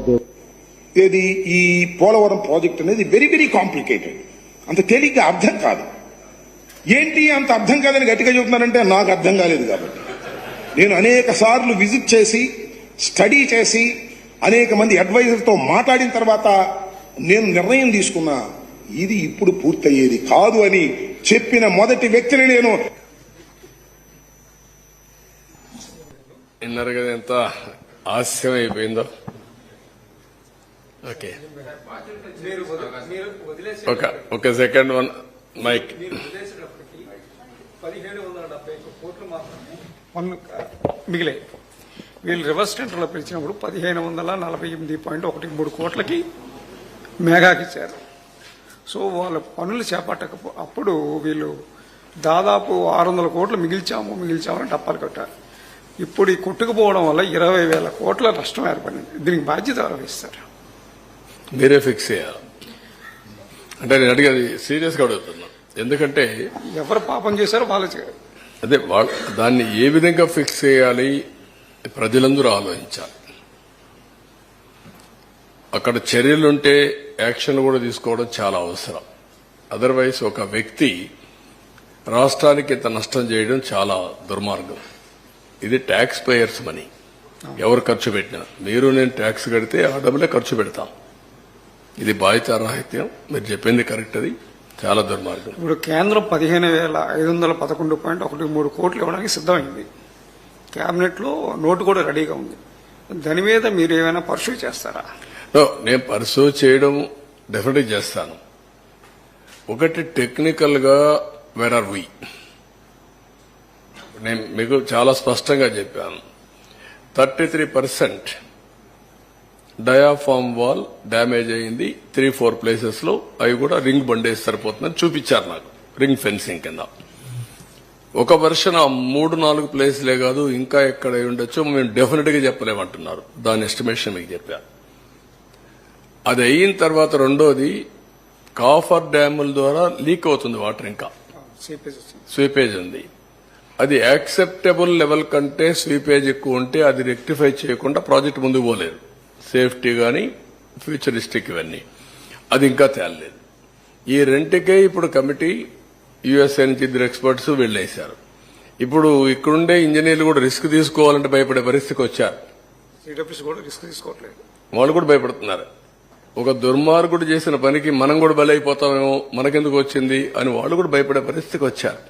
ఏది ఈ పోలవరం ప్రాజెక్ట్ అనేది వెరీ వెరీ కాంప్లికేటెడ్. అంత తేలిగ్గా అర్థం కాదు. ఏంటి అంత అర్థం కాదని గట్టిగా చెబుతున్నారంటే నాకు అర్థం కాలేదు. కాబట్టి నేను అనేక సార్లు విజిట్ చేసి స్టడీ చేసి అనేక మంది అడ్వైజర్తో మాట్లాడిన తర్వాత నేను నిర్ణయం తీసుకున్నా, ఇది ఇప్పుడు పూర్తయ్యేది కాదు అని చెప్పిన మొదటి వ్యక్తిని నేను. విన్నారు కదా ఎంత హాస్యం అయిపోయిందో. ఓకే, ఒక సెకండ్ వన్ మైక్. 1770 కోట్లు మాత్రమే మిగిలాయి. వీళ్ళు రివర్స్ టెండర్లో పిలిచినప్పుడు 1548.13 కోట్లకి మేఘాకి ఇచ్చారు. సో వాళ్ళ పనులు చేపట్టకపో వీళ్ళు దాదాపు 600 కోట్లు మిగిల్చామని టప్పాలు కొట్టారు. ఇప్పుడు ఈ కొట్టుకుపోవడం వల్ల 20,000 కోట్ల నష్టం ఏర్పడింది. దీనికి బాధ్యత వహిస్తారు. మీరే ఫిక్స్ చేయాలి అంటే నేను అడిగేది సీరియస్ గా అడుగుతున్నా. ఎందుకంటే ఎవరు పాపం చేశారో వాళ్ళు అదే దాన్ని ఏ విధంగా ఫిక్స్ చేయాలి ప్రజలందరూ ఆలోచించాలి. అక్కడ చర్యలుంటే యాక్షన్ కూడా తీసుకోవడం చాలా అవసరం. అదర్వైజ్ ఒక వ్యక్తి రాష్ట్రానికి ఇంత నష్టం చేయడం చాలా దుర్మార్గం. ఇది ట్యాక్స్ పేయర్స్ మనీ. ఎవరు ఖర్చు పెట్టినా మీరు నేను ట్యాక్స్ కడితే ఆ డబ్బులే ఖర్చు పెడతాం. ఇది బాధ్యతారాహిత్యం. మీరు చెప్పింది కరెక్ట్. అది చాలా దుర్మార్గం. ఇప్పుడు కేంద్రం 15,511.13 కోట్లు ఇవ్వడానికి సిద్ధమైంది. కేబినెట్ లో నోటు కూడా రెడీగా ఉంది. దాని మీద మీరు ఏమైనా పర్సూ చేస్తారా? నేను పర్సూ చేయడం డెఫినెట్గా చేస్తాను. ఒకటి టెక్నికల్ గా వేర్ ఆర్ వి, నేను మీకు చాలా స్పష్టంగా చెప్పాను. 33% డయాఫామ్ వాల్ డ్యామేజ్ అయింది 3-4 ప్లేసెస్ లో. అవి కూడా రింగ్ బండేసి సరిపోతుందని చూపించారు నాకు, రింగ్ ఫెన్సింగ్ కింద. ఒక వర్షన్ 3-4 ప్లేస్లే కాదు, ఇంకా ఎక్కడ ఉండొచ్చో మేము డెఫినెట్ గా చెప్పలేమంటున్నారు. దాని ఎస్టిమేషన్ మీకు చెప్పాను. అది అయిన తర్వాత రెండోది కాఫర్ డ్యాముల ద్వారా లీక్ అవుతుంది వాటర్. ఇంకా స్వీపేజ్ ఉంది. అది యాక్సెప్టబుల్ లెవెల్ కంటే స్వీపేజ్ ఎక్కువ ఉంటే అది రెక్టిఫై చేయకుండా ప్రాజెక్ట్ ముందుకు పోలేదు. సేఫ్టీ గానీ ఫ్యూచరిస్టిక్ ఇవన్నీ అది ఇంకా తేలలేదు. ఈ రెంటికే ఇప్పుడు కమిటీ యుఎస్ఏ నుంచి 2 ఎక్స్పర్ట్స్ వెళ్లేశారు. ఇప్పుడు ఇక్కడుండే ఇంజనీర్లు కూడా రిస్క్ తీసుకోవాలంటే భయపడే పరిస్థితికి వచ్చారు. రిస్క్ తీసుకోవట్లేదు. వాళ్ళు కూడా భయపడుతున్నారు. ఒక దుర్మార్గుడు చేసిన పనికి మనం కూడా బలైపోతామేమో, మనకెందుకు వచ్చింది అని వాళ్ళు కూడా భయపడే పరిస్థితికి వచ్చారు.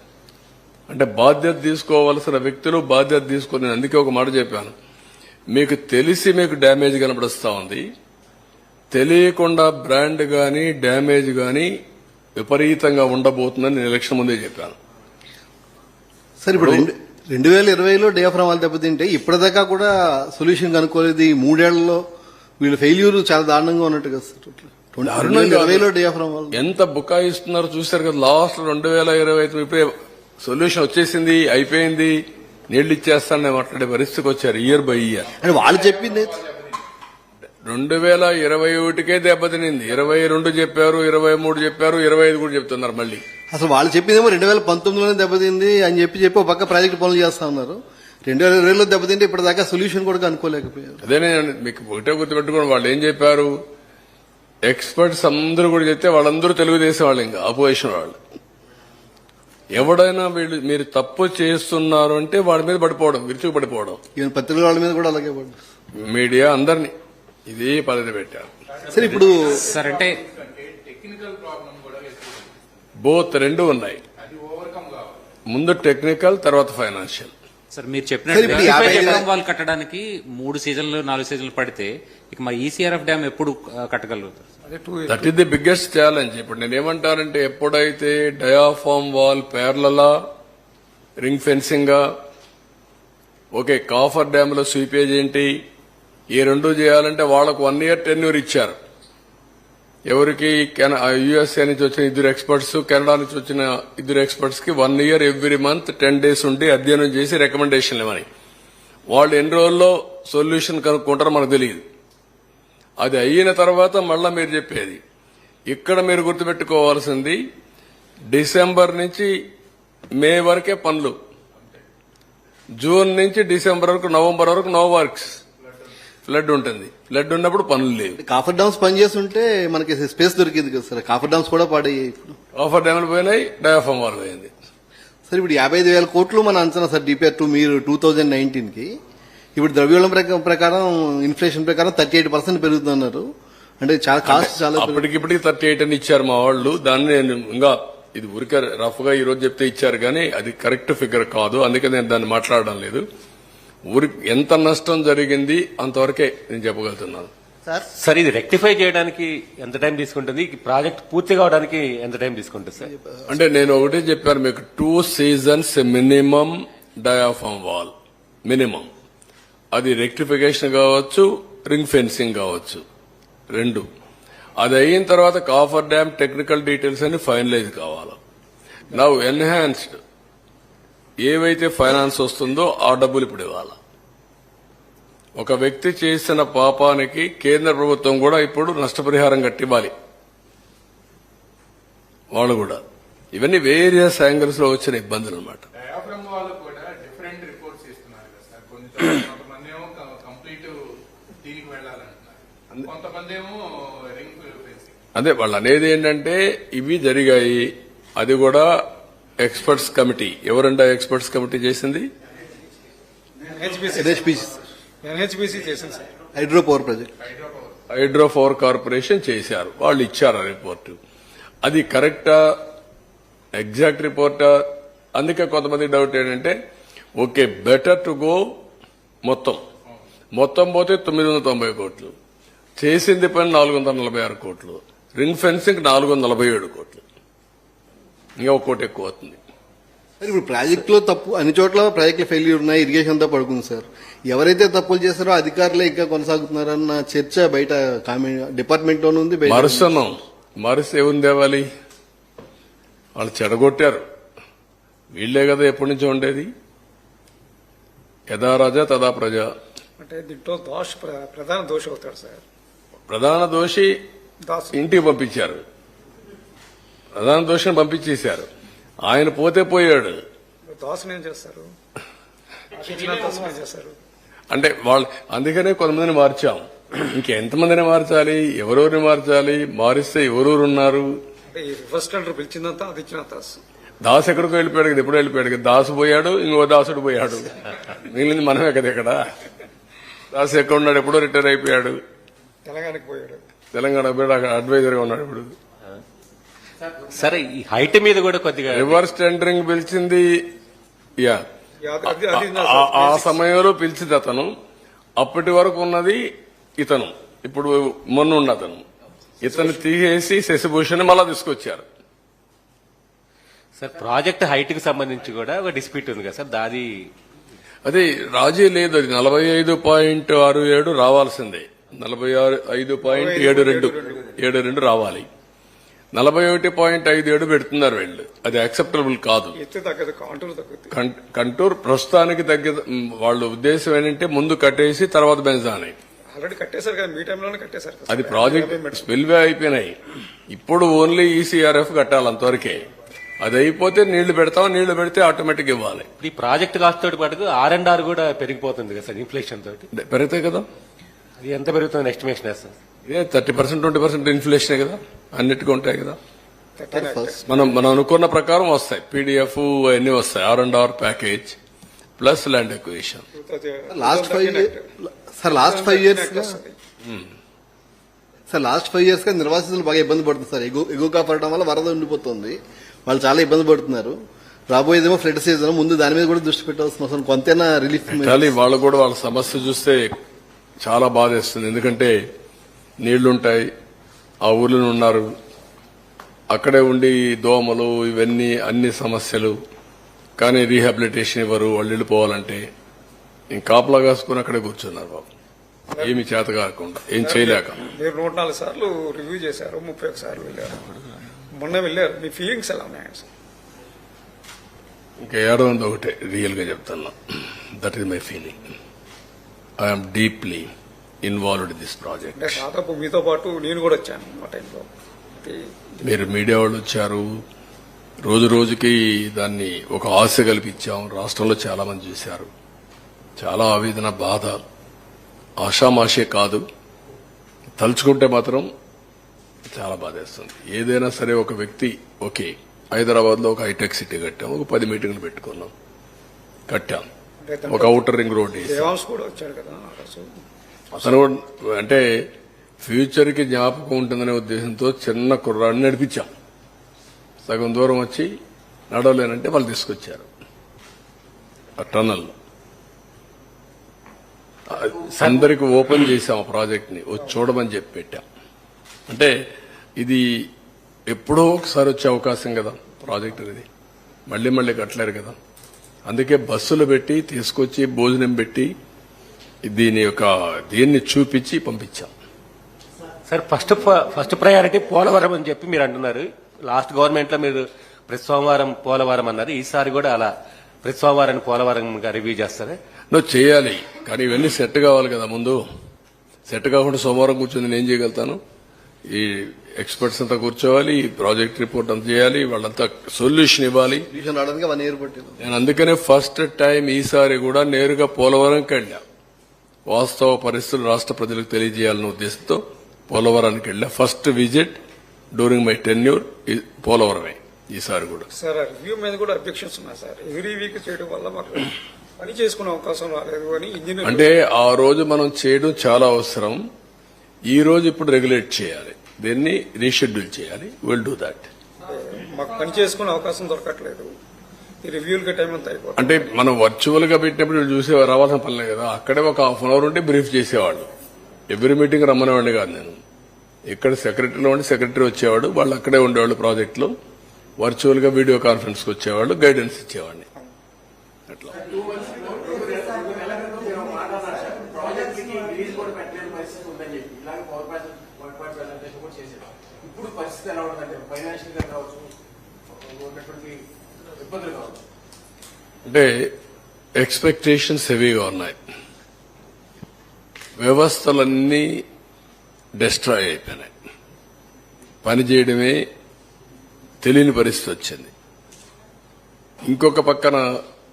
అంటే బాధ్యత తీసుకోవాల్సిన వ్యక్తులు బాధ్యత తీసుకుని, అందుకే ఒక మాట చెప్పాను, మీకు తెలిసి మీకు డ్యామేజ్ కనబడుస్తా ఉంది, తెలియకుండా బ్రాండ్ గాని డ్యామేజ్ గాని విపరీతంగా ఉండబోతుందని నేను ఎలక్షన్ ముందే చెప్పాను. సార్ ఇప్పుడు 2020లో డయాఫ్రామ్ వాళ్ళు దెబ్బతింటే ఇప్పటిదాకా కూడా సొల్యూషన్ కనుక్కోలేదు. ఈ 3 ఏళ్లలో వీళ్ళు ఫెయిల్యూర్ చాలా దారుణంగా ఉన్నట్టు కదా సార్. 2020లో డయాఫ్రామ్ వాళ్ళు ఎంత బుకాయిస్తున్నారో చూశారు కదా. లాస్ట్ 2025 ఇప్పుడే సొల్యూషన్ వచ్చేసింది, అయిపోయింది, నీళ్లు ఇచ్చేస్తానని మాట్లాడే పరిస్థితికి వచ్చారు. ఇయర్ బై ఇయర్ అంటే వాళ్ళు చెప్పింది 2021కే దెబ్బతినింది. 22 చెప్పారు, 23 చెప్పారు, 25 కూడా చెప్తున్నారు మళ్ళీ. అసలు వాళ్ళు చెప్పిందేమో 2019లోనే దెబ్బతింది అని చెప్పి ఒక పక్క ప్రాజెక్ట్ పనులు చేస్తా ఉన్నారు. 2020లో దెబ్బతింటే ఇప్పటిదాకా సొల్యూషన్ కూడా కనుక్కోలేకపోయారు. అదే నేను మీకు ఒకటే గుర్తుపెట్టుకోండి, వాళ్ళు ఏం చెప్పారు, ఎక్స్పర్ట్స్ అందరూ కూడా చెప్తే వాళ్ళందరూ తెలుగుదేశం వాళ్ళు, ఇంకా అపోజిషన్ వాళ్ళు. ఎవడైనా వీళ్ళు మీరు తప్పు చేస్తున్నారు అంటే వాళ్ళ మీద పడిపోవడం, విరుచుకు పడిపోవడం. ఈవెన్ పత్రికల వాళ్ళ మీద కూడా అలాగే పడ్డారు. మీడియా అందరినీ ఇదే పద్ధతి పెట్టారు. సరే ఇప్పుడు సార్ అంటే బోత్ రెండు ఉన్నాయి. ముందు టెక్నికల్, తర్వాత ఫైనాన్షియల్. సార్ మీరు సార్, ఇప్పుడు చెప్పినట్టు 50 డయాఫ్రామ్ వాల్ కట్టడానికి 3 సీజన్లు 4 సీజన్లు పడితే ఇక మరి ఈసీఆర్ఎఫ్ డ్యామ్ ఎప్పుడు కట్టగలుగుతారు? అదే 2 years. That is the biggest challenge. ఇప్పుడు నేనేమంటానంటే ఎప్పుడైతే డయాఫామ్ వాల్ పేర్లలా రింగ్ ఫెన్సింగ్ గా, ఓకే కాఫర్ డ్యామ్ లో స్వీపేజ్ ఏంటి, ఈ రెండు చేయాలంటే వాళ్లకు 1 year టెన్యూర్ ఇచ్చారు. ఎవరికి యుఎస్ఏ నుంచి వచ్చిన 2 ఎక్స్పర్ట్స్, కెనడా నుంచి వచ్చిన 2 ఎక్స్పర్ట్స్ కి 1 year ఎవ్రీ మంత్ 10 days ఉండి అధ్యయనం చేసి రికమెండేషన్లు ఇవ్వని. వాళ్ళు ఎన్ని రోజుల్లో సొల్యూషన్ కనుక్కుంటారో మనకు తెలియదు. అది అయిన తర్వాత మళ్ళా మీరు చెప్పేది. ఇక్కడ మీరు గుర్తుపెట్టుకోవాల్సింది డిసెంబర్ నుంచి మే వరకే పనులు, జూన్ నుంచి డిసెంబర్ వరకు, నవంబర్ వరకు నో వర్క్స్. ఫ్లడ్ ఉంటుంది. ఫ్లడ్ ఉన్నప్పుడు పనులు లేవు. కాఫర్ డామ్స్ పనిచేస్తుంటే మనకి స్పేస్ దొరికింది కదా సార్. కాఫర్ డామ్స్ కూడా పాడయ్యాయి. ఇప్పుడు కాఫర్ డ్యామ్లు పోయినాయి, డయాఫామ్ వాల్ పోయింది. సార్ ఇప్పుడు 55,000 కోట్లు మన అంచనా సార్ డిపిఆర్ 2 మీరు 2019కి. ఇప్పుడు ద్రవ్యోళం ప్రకారం ఇన్ఫ్లేషన్ ప్రకారం 38% పెరుగుతున్నారు. అంటే చాలా కాస్ట్ చాలా అప్పటికిప్పటికి 38 అని ఇచ్చారు మా వాళ్ళు. దాన్ని నేను ఇంకా ఇది ఊరికే రఫ్ గా ఈ రోజు చెప్తే ఇచ్చారు కానీ అది కరెక్ట్ ఫిగర్ కాదు. అందుకే నేను దాన్ని మాట్లాడడం లేదు. ఊరికి ఎంత నష్టం జరిగింది అంతవరకే నేను చెప్పగలుగుతున్నాను. సార్ ఇది రెక్టిఫై చేయడానికి ఎంత టైం తీసుకుంటుంది, ఈ ప్రాజెక్ట్ పూర్తి కావడానికి ఎంత టైం తీసుకుంటుంది సార్? అంటే నేను ఒకటే చెప్పాను మీకు, 2 seasons minimum diaphragm wall minimum. అది రెక్టిఫికేషన్ కావచ్చు, రింగ్ ఫెన్సింగ్ కావచ్చు, 2. అది అయిన తర్వాత కాఫర్ డ్యామ్ టెక్నికల్ డీటెయిల్స్ అన్ని ఫైనలైజ్ కావాలి. నౌ ఎన్హాన్స్డ్ ఏవైతే ఫైనాన్స్ వస్తుందో ఆ డబ్బులు ఇప్పుడు ఇవ్వాలి. ఒక వ్యక్తి చేసిన పాపానికి కేంద్ర ప్రభుత్వం కూడా ఇప్పుడు నష్టపరిహారం కట్టివ్వాలి వాళ్ళు కూడా. ఇవన్నీ వేరియస్ యాంగిల్స్ లో వచ్చిన ఇబ్బందులు అనమాట. డయాఫ్రమ్ వాళ్ళు కూడా డిఫరెంట్ రిపోర్ట్స్ ఇస్తున్నారు కదా సార్. కొంతమంది ఏమో కంప్లీట్ దీనికి వెళ్ళాలంటున్నారు, కొంతమంది ఏమో రింగ్ ఫెన్సింగ్. అదే వాళ్ళు అనేది ఏంటంటే ఇవి జరిగాయి. అది కూడా ఎక్స్పర్ట్స్ కమిటీ. ఎవరంటే ఎక్స్పర్ట్స్ కమిటీ చేసింది? ఎన్హెచ్బిసి చేసింది sir. Hydro power project, hydro power corporation చేశారు. వాళ్ళు ఇచ్చారు ఆ రిపోర్టు. అది కరెక్టా, ఎగ్జాక్ట్ రిపోర్టా? అందుకే కొంతమంది డౌట్ ఏంటంటే ఓకే బెటర్ టు గో మొత్తం పోతే 990 కోట్లు, చేసింది పని 446 కోట్లు, రింగ్ ఫెన్సింగ్ 447 కోట్లు, ఇంకా 1 కోటి ఎక్కువ అవుతుంది. ఇప్పుడు ప్రాజెక్టులో తప్పు అన్ని చోట్ల ప్రాజెక్టులు ఫెయిల్యూర్ ఉన్నాయి, ఇరిగేషన్ అంతా పడుకుంది సార్. ఎవరైతే తప్పులు చేస్తారో అధికారులే ఇంకా కొనసాగుతున్నారన్న చర్చ బయట డిపార్ట్మెంట్ లోనే ఉంది. మరుస ఏముంది తేవాలి? వాళ్ళు చెడగొట్టారు. వీళ్లే కదా ఎప్పటి నుంచో ఉండేది. యథా రాజా తదా ప్రజ. అంటే దీంట్లో ప్రధాన దోషి అవుతాడు సార్. ప్రధాన దోషి దాస్ ఇంటికి పంపించారు. ప్రధాన దోషిని పంపించేశారు. ఆయన పోతే పోయాడు. దాసుని ఏం చేస్తారు? దాసుని ఏం చేస్తారు? అంటే వాళ్ళు అందుకనే కొంతమందిని మార్చాం. ఇంకెంతమందిని మార్చాలి? ఎవరెవరిని మార్చాలి? మారిస్తే ఎవరెవరు ఉన్నారు? అంటే ఈ రివర్స్ టెండర్ పిలిచిందంతా అది ఇచ్చిన దాసు ఎక్కడికో వెళ్ళిపోయాడు కదా. ఎప్పుడో వెళ్ళిపోయాడు కదా. దాసు పోయాడు, ఇంకో దాసుడు పోయాడు. మిగిలింది మనమే కదా ఇక్కడ. దాసు ఎక్కడ ఉన్నాడు? ఎప్పుడో రిటైర్ అయిపోయాడు. తెలంగాణకి పోయాడు. తెలంగాణ పోయాడు. అక్కడ అడ్వైజర్గా ఉన్నాడు ఇప్పుడు. సరే ఈ హైట్ మీద కూడా కొద్దిగా రివర్స్ టెండరింగ్ పిలిచింది. ఆ సమయంలో పిలిచింది అతను. అప్పటి వరకు ఉన్నది ఇతను. ఇప్పుడు మొన్న ఉన్న అతను. ఇతను తీసేసి శశిభూషణ్ మళ్ళా తీసుకొచ్చారు. సార్ ప్రాజెక్ట్ హైట్ కి సంబంధించి కూడా ఒక డిస్ప్యూట్ ఉంది కదా సార్. దాది అదే రాజీ లేదు. అది 45.67 రావాల్సిందే. 45.72 రావాలి. 41.57 పెడుతున్నారు వీళ్ళు. అది యాక్సెప్టబుల్ కాదు. కంటూర్ ప్రస్తుతానికి వాళ్ళ ఉద్దేశం ఏంటంటే ముందు కట్టేసి తర్వాత బెంజాని. ఆల్రెడీ కట్టేశారు కదా, మీ టైంలోనే కట్టేశారు. అది ప్రాజెక్ట్ స్పిల్వే అయిపోయినాయి. ఇప్పుడు ఓన్లీ ఈసీఆర్ఎఫ్ కట్టాలి అంతవరకే. అది అయిపోతే నీళ్లు పెడతాం. నీళ్లు పెడితే ఆటోమేటిక్ ఇవ్వాలి. ఈ ప్రాజెక్ట్ కాస్ట్ తోటి పాటు R&R కూడా పెరిగిపోతుంది కదా సార్ ఇన్ఫ్లేషన్ తోటి. పెరుగుతాయి కదా. అది ఎంత పెరుగుతుంది ఎస్టిమేషన్ సార్? ఇదే 30% 20% ఇన్ఫ్లేషన్ కదా. అన్నిటికీ ఉంటాయి కదా. మనం అనుకున్న ప్రకారం వస్తాయి. పీడీఎఫ్ అన్ని వస్తాయి. R&R package plus land acquisition. Last 5 years గా నిర్వాసితులు బాగా ఇబ్బంది పడుతుంది సార్. ఎగువగా పడడం వల్ల వరద ఉండిపోతుంది. వాళ్ళు చాలా ఇబ్బంది పడుతున్నారు. రాబోయేదేమో ఫ్లడ్ సీజన్. ముందు దాని మీద కూడా దృష్టి పెట్టాల్సిన అవసరం. కొంతైనా రిలీఫ్. వాళ్ళు కూడా వాళ్ళ సమస్య చూస్తే చాలా బాధేస్తుంది. ఎందుకంటే నీళ్లుంటాయి, ఆ ఊర్లో ఉన్నారు, అక్కడే ఉండి దోమలు ఇవన్నీ అన్ని సమస్యలు. కానీ రీహాబిలిటేషన్ ఇవ్వరు. వాళ్ళు వెళ్ళిపోవాలంటే కాపలా కాసుకుని అక్కడే కూర్చున్నారు బాబు. ఏమి చేత కాకుండా ఏం చేయలేక. మీరు 104 సార్లు రివ్యూ చేశారు, 31 సార్లు వెళ్ళారు, మొన్న వెళ్ళారు. మీ ఫీలింగ్స్ ఎలా ఉన్నాయండి సార్? ఇంకా ఏడవంది ఒకటే రియల్ గా చెప్తున్నా. That is my feeling. I'm deeply involved in this project. దాదాపు మీతో పాటు నేను కూడా వచ్చాను ఆ టైంలో. మీరు మీడియా వాళ్ళు వచ్చారు. రోజు రోజుకి దాన్ని ఒక ఆశ కల్పించాం. రాష్ట్రంలో చాలా మంది చూశారు. చాలా ఆవేదన, బాధ. ఆషామాషే కాదు, తలుచుకుంటే మాత్రం చాలా బాధేస్తుంది. ఏదైనా సరే ఒక వ్యక్తి ఓకే హైదరాబాద్ లో ఒక హైటెక్ సిటీ కట్టాం, ఒక 10 మీటింగ్లు పెట్టుకున్నాం, కట్టాం, ఒక ఔటర్ రింగ్ రోడ్ అతను అంటే ఫ్యూచర్ కి జ్ఞాపకం ఉంటుందనే ఉద్దేశంతో చిన్న కుర్రాడిని నడిపించాం. సగం దూరం వచ్చి నడవలేనంటే వాళ్ళు తీసుకొచ్చారు ఆ టన్నల్లో. అందరికి ఓపెన్ చేసాం ఆ ప్రాజెక్ట్ ని వచ్చి చూడమని చెప్పి పెట్టాం. అంటే ఇది ఎప్పుడో ఒకసారి వచ్చే అవకాశం కదా ప్రాజెక్ట్ అనేది, మళ్లీ మళ్లీ కట్టలేరు కదా. అందుకే బస్సులు పెట్టి తీసుకొచ్చి భోజనం పెట్టి దీన్ని చూపించి పంపించాం. సార్ ఫస్ట్ ప్రయారిటీ పోలవరం అని చెప్పి మీరు అంటున్నారు. లాస్ట్ గవర్నమెంట్ లో మీరు ప్రతి సోమవారం పోలవరం అన్నారు. ఈసారి కూడా అలా ప్రతి సోమవారం పోలవరం రివ్యూ చేస్తారా? నువ్వు చేయాలి, కానీ ఇవన్నీ సెట్ కావాలి కదా. ముందు సెట్ కాకుండా సోమవారం కూర్చొని నేను ఏం చేయగలుగుతాను? ఈ ఎక్స్పర్ట్స్ అంతా కూర్చోవాలి, ఈ ప్రాజెక్ట్ రిపోర్ట్ అంతా చేయాలి, వాళ్ళంతా సొల్యూషన్ ఇవ్వాలి. సొల్యూషన్ రావడానికి 1 year పట్టింది. నేను అందుకనే ఫస్ట్ టైం ఈసారి కూడా నేరుగా పోలవరంకి వెళ్ళా. వాస్తవ పరిస్థితులు రాష్ట్ర ప్రజలకు తెలియజేయాలనే ఉద్దేశంతో పోలవరానికి వెళ్ళా. First visit during my tenure పోలవరమే ఈసారి కూడా. సార్ రివ్యూ మీద కూడా అబ్జెక్షన్స్ ఉన్నాయి సార్. ఎవ్రీ వీక్ చేయడం వల్ల మాకు పని చేసుకునే అవకాశం రాలేదు అని ఇంజనీర్ అంటే ఆ రోజు మనం చేయడం చాలా అవసరం. ఈ రోజు ఇప్పుడు రెగ్యులేట్ చేయాలి, దీన్ని రీషెడ్యూల్ చేయాలి. Will do that. మాకు పని చేసుకునే అవకాశం దొరకట్లేదు. ఈ రివ్యూలకి టైం అంతా అయిపోతుంది. అంటే మనం వర్చువల్ గా పెట్టినప్పుడు వీళ్ళు చూసే రావాల్సిన పనిలే కదా. అక్కడే ఒక ½ hour ఉంటే బ్రీఫ్ చేసేవాళ్ళు. ఎవ్రీ మీటింగ్ రమ్మనేవాడిని కాదు నేను. ఇక్కడ సెక్రటరీలో ఉండి సెక్రటరీ వచ్చేవాడు, వాళ్ళు అక్కడే ఉండేవాళ్ళు ప్రాజెక్ట్ లో. వర్చువల్ గా వీడియో కాన్ఫరెన్స్ కు వచ్చేవాళ్ళు, గైడెన్స్ ఇచ్చేవాడిని. అట్లా అంటే ఎక్స్పెక్టేషన్స్ హెవీగా ఉన్నాయి. వ్యవస్థలన్నీ డిస్ట్రాయ్ అయిపోయినాయి. పనిచేయడమే తెలియని పరిస్థితి వచ్చింది. ఇంకొక పక్కన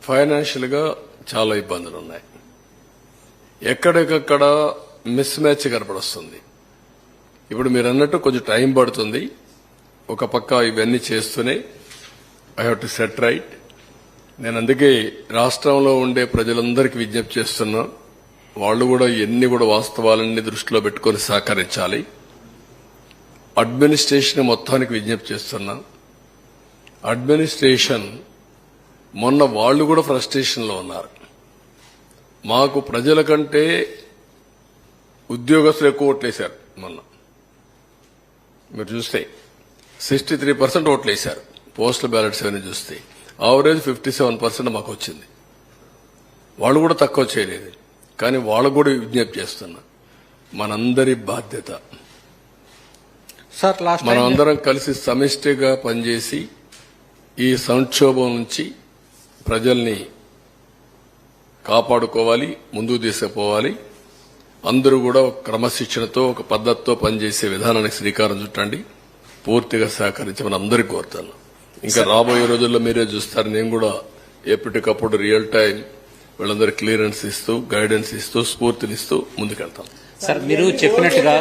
ఫైనాన్షియల్ గా చాలా ఇబ్బందులు ఉన్నాయి. ఎక్కడికక్కడ మిస్ మ్యాచ్ కనపడొస్తుంది. ఇప్పుడు మీరు అన్నట్టు కొంచెం టైం పడుతుంది. ఒక పక్క ఇవన్నీ చేస్తూనే I have to set right. నేను అందుకే రాష్ట్రంలో ఉండే ప్రజలందరికీ విజ్ఞప్తి చేస్తున్నా, వాళ్ళు కూడా ఎన్ని కూడా వాస్తవాలన్నీ దృష్టిలో పెట్టుకుని సహకరించాలి. అడ్మినిస్ట్రేషన్ మొత్తానికి విజ్ఞప్తి చేస్తున్నా. అడ్మినిస్ట్రేషన్ మొన్న వాళ్ళు కూడా ఫ్రస్ట్రేషన్ లో ఉన్నారు. మాకు ప్రజల కంటే ఉద్యోగస్తులు ఎక్కువ ఓట్లేశారు. మొన్న మీరు చూస్తే 63% ఓట్లేశారు. పోస్టల్ బ్యాలెట్స్ అవన్నీ చూస్తే ఆవరేజ్ 57% మాకు వచ్చింది. వాళ్ళు కూడా తక్కువ చేయలేదు. కానీ వాళ్ళకు కూడా విజ్ఞప్తి చేస్తున్నా, మనందరి బాధ్యత. మనం అందరం కలిసి సమిష్టిగా పనిచేసి ఈ సంక్షోభం నుంచి ప్రజల్ని కాపాడుకోవాలి, ముందుకు తీసుకుపోవాలి. అందరూ కూడా ఒక క్రమశిక్షణతో ఒక పద్ధతితో పనిచేసే విధానానికి శ్రీకారం చుట్టండి. పూర్తిగా సహకరించమని అందరికీ కోరుతాను. ఇంకా రాబోయే రోజుల్లో మీరే చూస్తారు, నేను కూడా ఎప్పటికప్పుడు రియల్ టైం వీళ్ళందరూ క్లియరెన్స్ ఇస్తూ, గైడెన్స్ ఇస్తూ, స్ఫూర్తినిస్తూ ముందుకెళ్తాం. సార్ మీరు చెప్పినట్టుగా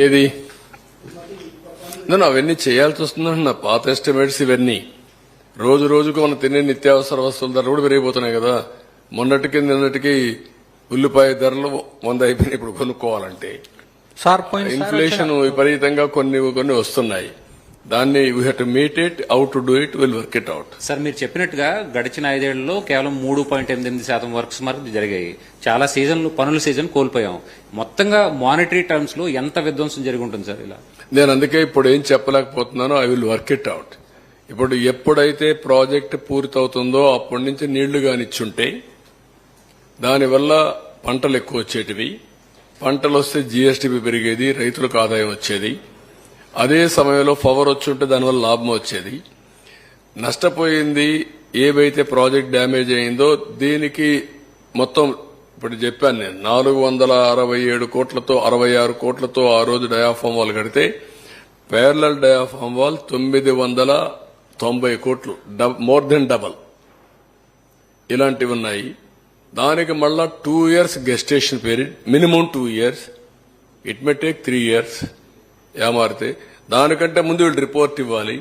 ఏది నేను అవన్నీ చేయాల్సి వస్తుందండి. నా పాత ఎస్టిమేట్స్ ఇవన్నీ రోజు రోజుకు మనం తినే నిత్యావసర వస్తువుల ధరలు కూడా పెరిగిపోతున్నాయి కదా. మొన్నటికి నిన్నటికి ఉల్లిపాయ ధరలు 100 అయిపోయినాయి. ఇప్పుడు కొనుక్కోవాలంటే ఇన్ఫ్లేషన్ విపరీతంగా కొన్ని వస్తున్నాయి. దాన్ని we have to meet it, how to do it, will work it out. Sir మీరు చెప్పినట్టుగా గడిచిన 5 ఏళ్లలో కేవలం 3.8% వర్క్స్ వరకు జరిగాయి. చాలా పనుల సీజన్ కోల్పోయాం. మొత్తంగా మానిటరీ టర్మ్స్ లో ఎంత విధ్వంసం జరిగి ఉంటుంది సార్ ఇలా? నేను అందుకే ఇప్పుడు ఏం చెప్పలేకపోతున్నానో, I will work it out. ఇప్పుడు ఎప్పుడైతే ప్రాజెక్ట్ పూర్తవుతుందో అప్పటి నుంచి నీళ్లు కానిచ్చుంటే దానివల్ల పంటలు ఎక్కువ వచ్చేటివి. పంటలు వస్తే జీఎస్టీపీ పెరిగేది, రైతులకు ఆదాయం వచ్చేది. అదే సమయంలో పవర్ వచ్చుంటే దానివల్ల లాభం వచ్చేది. నష్టపోయింది ఏవైతే ప్రాజెక్ట్ డ్యామేజ్ అయిందో దీనికి మొత్తం ఇప్పుడు చెప్పాను నేను 467 కోట్లతో 66 కోట్లతో ఆ రోజు డయాఫామ్ వాల్ కడితే ప్యారలల్ డయాఫామ్ వాల్ 990 కోట్లు, మోర్ దెన్ డబల్ ఇలాంటివి ఉన్నాయి. దానికి మళ్ళా 2 years gestation period, minimum 2 years, it may take 3 years. ఏమారితే దానికంటే ముందు వీళ్ళు రిపోర్ట్ ఇవ్వాలి.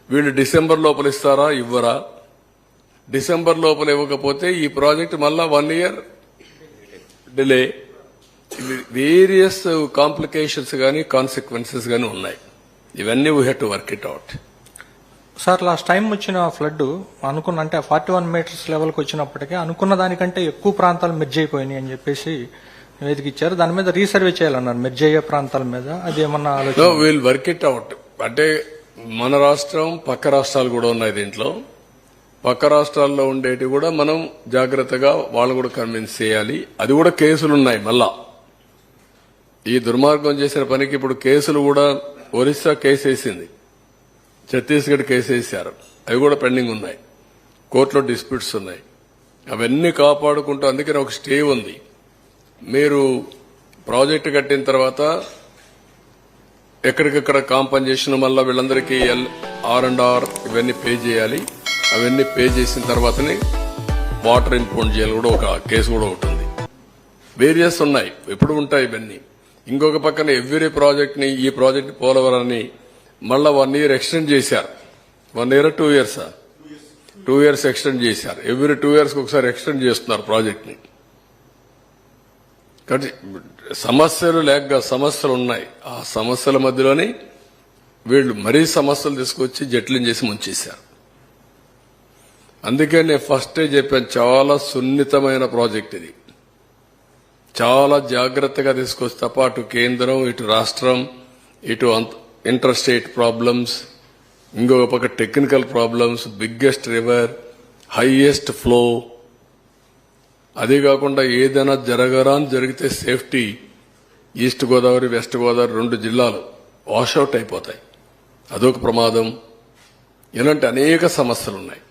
వీళ్ళు డిసెంబర్ లోపల ఇస్తారా, ఇవ్వరా? డిసెంబర్ లోపల ఇవ్వకపోతే ఈ ప్రాజెక్ట్ మళ్ళా 1 year డిలే. వేరియస్ కాంప్లికేషన్స్ గానీ కాన్సిక్వెన్సెస్ గానీ ఉన్నాయి. ఇవన్నీ we have to work it out. Sir last time వచ్చిన ఫ్లడ్ అనుకున్న అంటే 41 మీటర్స్ లెవెల్కి వచ్చినప్పటికీ అనుకున్న దానికంటే ఎక్కువ ప్రాంతాలు మెర్జ్ అయిపోయినాయి అని చెప్పేసి నివేదిక ఇచ్చారు. దాని మీద రీసర్వే చేయాలన్నారు మెర్జ్ అయ్యే ప్రాంతాల మీద. అది ఏమన్నా ఆలోచన? Will work it out. అంటే మన రాష్ట్రం పక్క రాష్ట్రాలు కూడా ఉన్నాయి దీంట్లో. పక్క రాష్ట్రాల్లో ఉండేటి కూడా మనం జాగ్రత్తగా వాళ్ళు కూడా కన్విన్స్ చేయాలి. అది కూడా కేసులు ఉన్నాయి. మళ్ళా ఈ దుర్మార్గం చేసిన పనికి ఇప్పుడు కేసులు కూడా ఒరిస్సా కేసు వేసింది, ఛత్తీస్గఢ్ కేసు వేశారు, అవి కూడా పెండింగ్ ఉన్నాయి, కోర్టులో డిస్ప్యూట్స్ ఉన్నాయి. అవన్నీ కాపాడుకుంటూ అందుకని ఒక స్టే ఉంది. మీరు ప్రాజెక్టు కట్టిన తర్వాత ఎక్కడికక్కడ కాంపన్సేషన్ మళ్ళా వీళ్ళందరికీ R&R ఇవన్నీ పే చేయాలి. అవన్నీ పే చేసిన తర్వాతనే వాటర్ ఇంపౌండ్ చేయాలి కూడా ఒక కేసు కూడా ఉంటుంది. వేరియస్ ఉన్నాయి, ఎప్పుడు ఉంటాయి ఇవన్నీ. ఇంకొక పక్కన ఎవ్రీ ప్రాజెక్ట్ ని ఈ ప్రాజెక్ట్ పోలవరాన్ని మళ్ళా 1 year ఎక్స్టెండ్ చేశారు. 1 year 2 years 2 years ఎక్స్టెండ్ చేశారు. ఎవ్రీ 2 years ఒకసారి ఎక్స్టెండ్ చేస్తున్నారు ప్రాజెక్ట్ ని. కాబట్టి సమస్యలు లేక సమస్యలు ఉన్నాయి. ఆ సమస్యల మధ్యలోనే వీళ్ళు మరీ సమస్యలు తీసుకొచ్చి జట్లను చేసి ముంచేశారు. అందుకే నేను ఫస్టే చెప్పాను, చాలా సున్నితమైన ప్రాజెక్ట్ ఇది. చాలా జాగ్రత్తగా తీసుకొచ్చి తప్ప అటు కేంద్రం, ఇటు రాష్ట్రం, ఇటు ఇంటర్ స్టేట్ ప్రాబ్లమ్స్, ఇంకొక పక్క technical problems, biggest river, highest flow, అదే కాకుండా ఏదైనా జరిగితే safety, east Godavari west Godavari 2 జిల్లాలు వాషౌట్ అయిపోతాయి, అదొక ప్రమాదం. ఇలాంటి అనేక సమస్యలు ఉన్నాయి.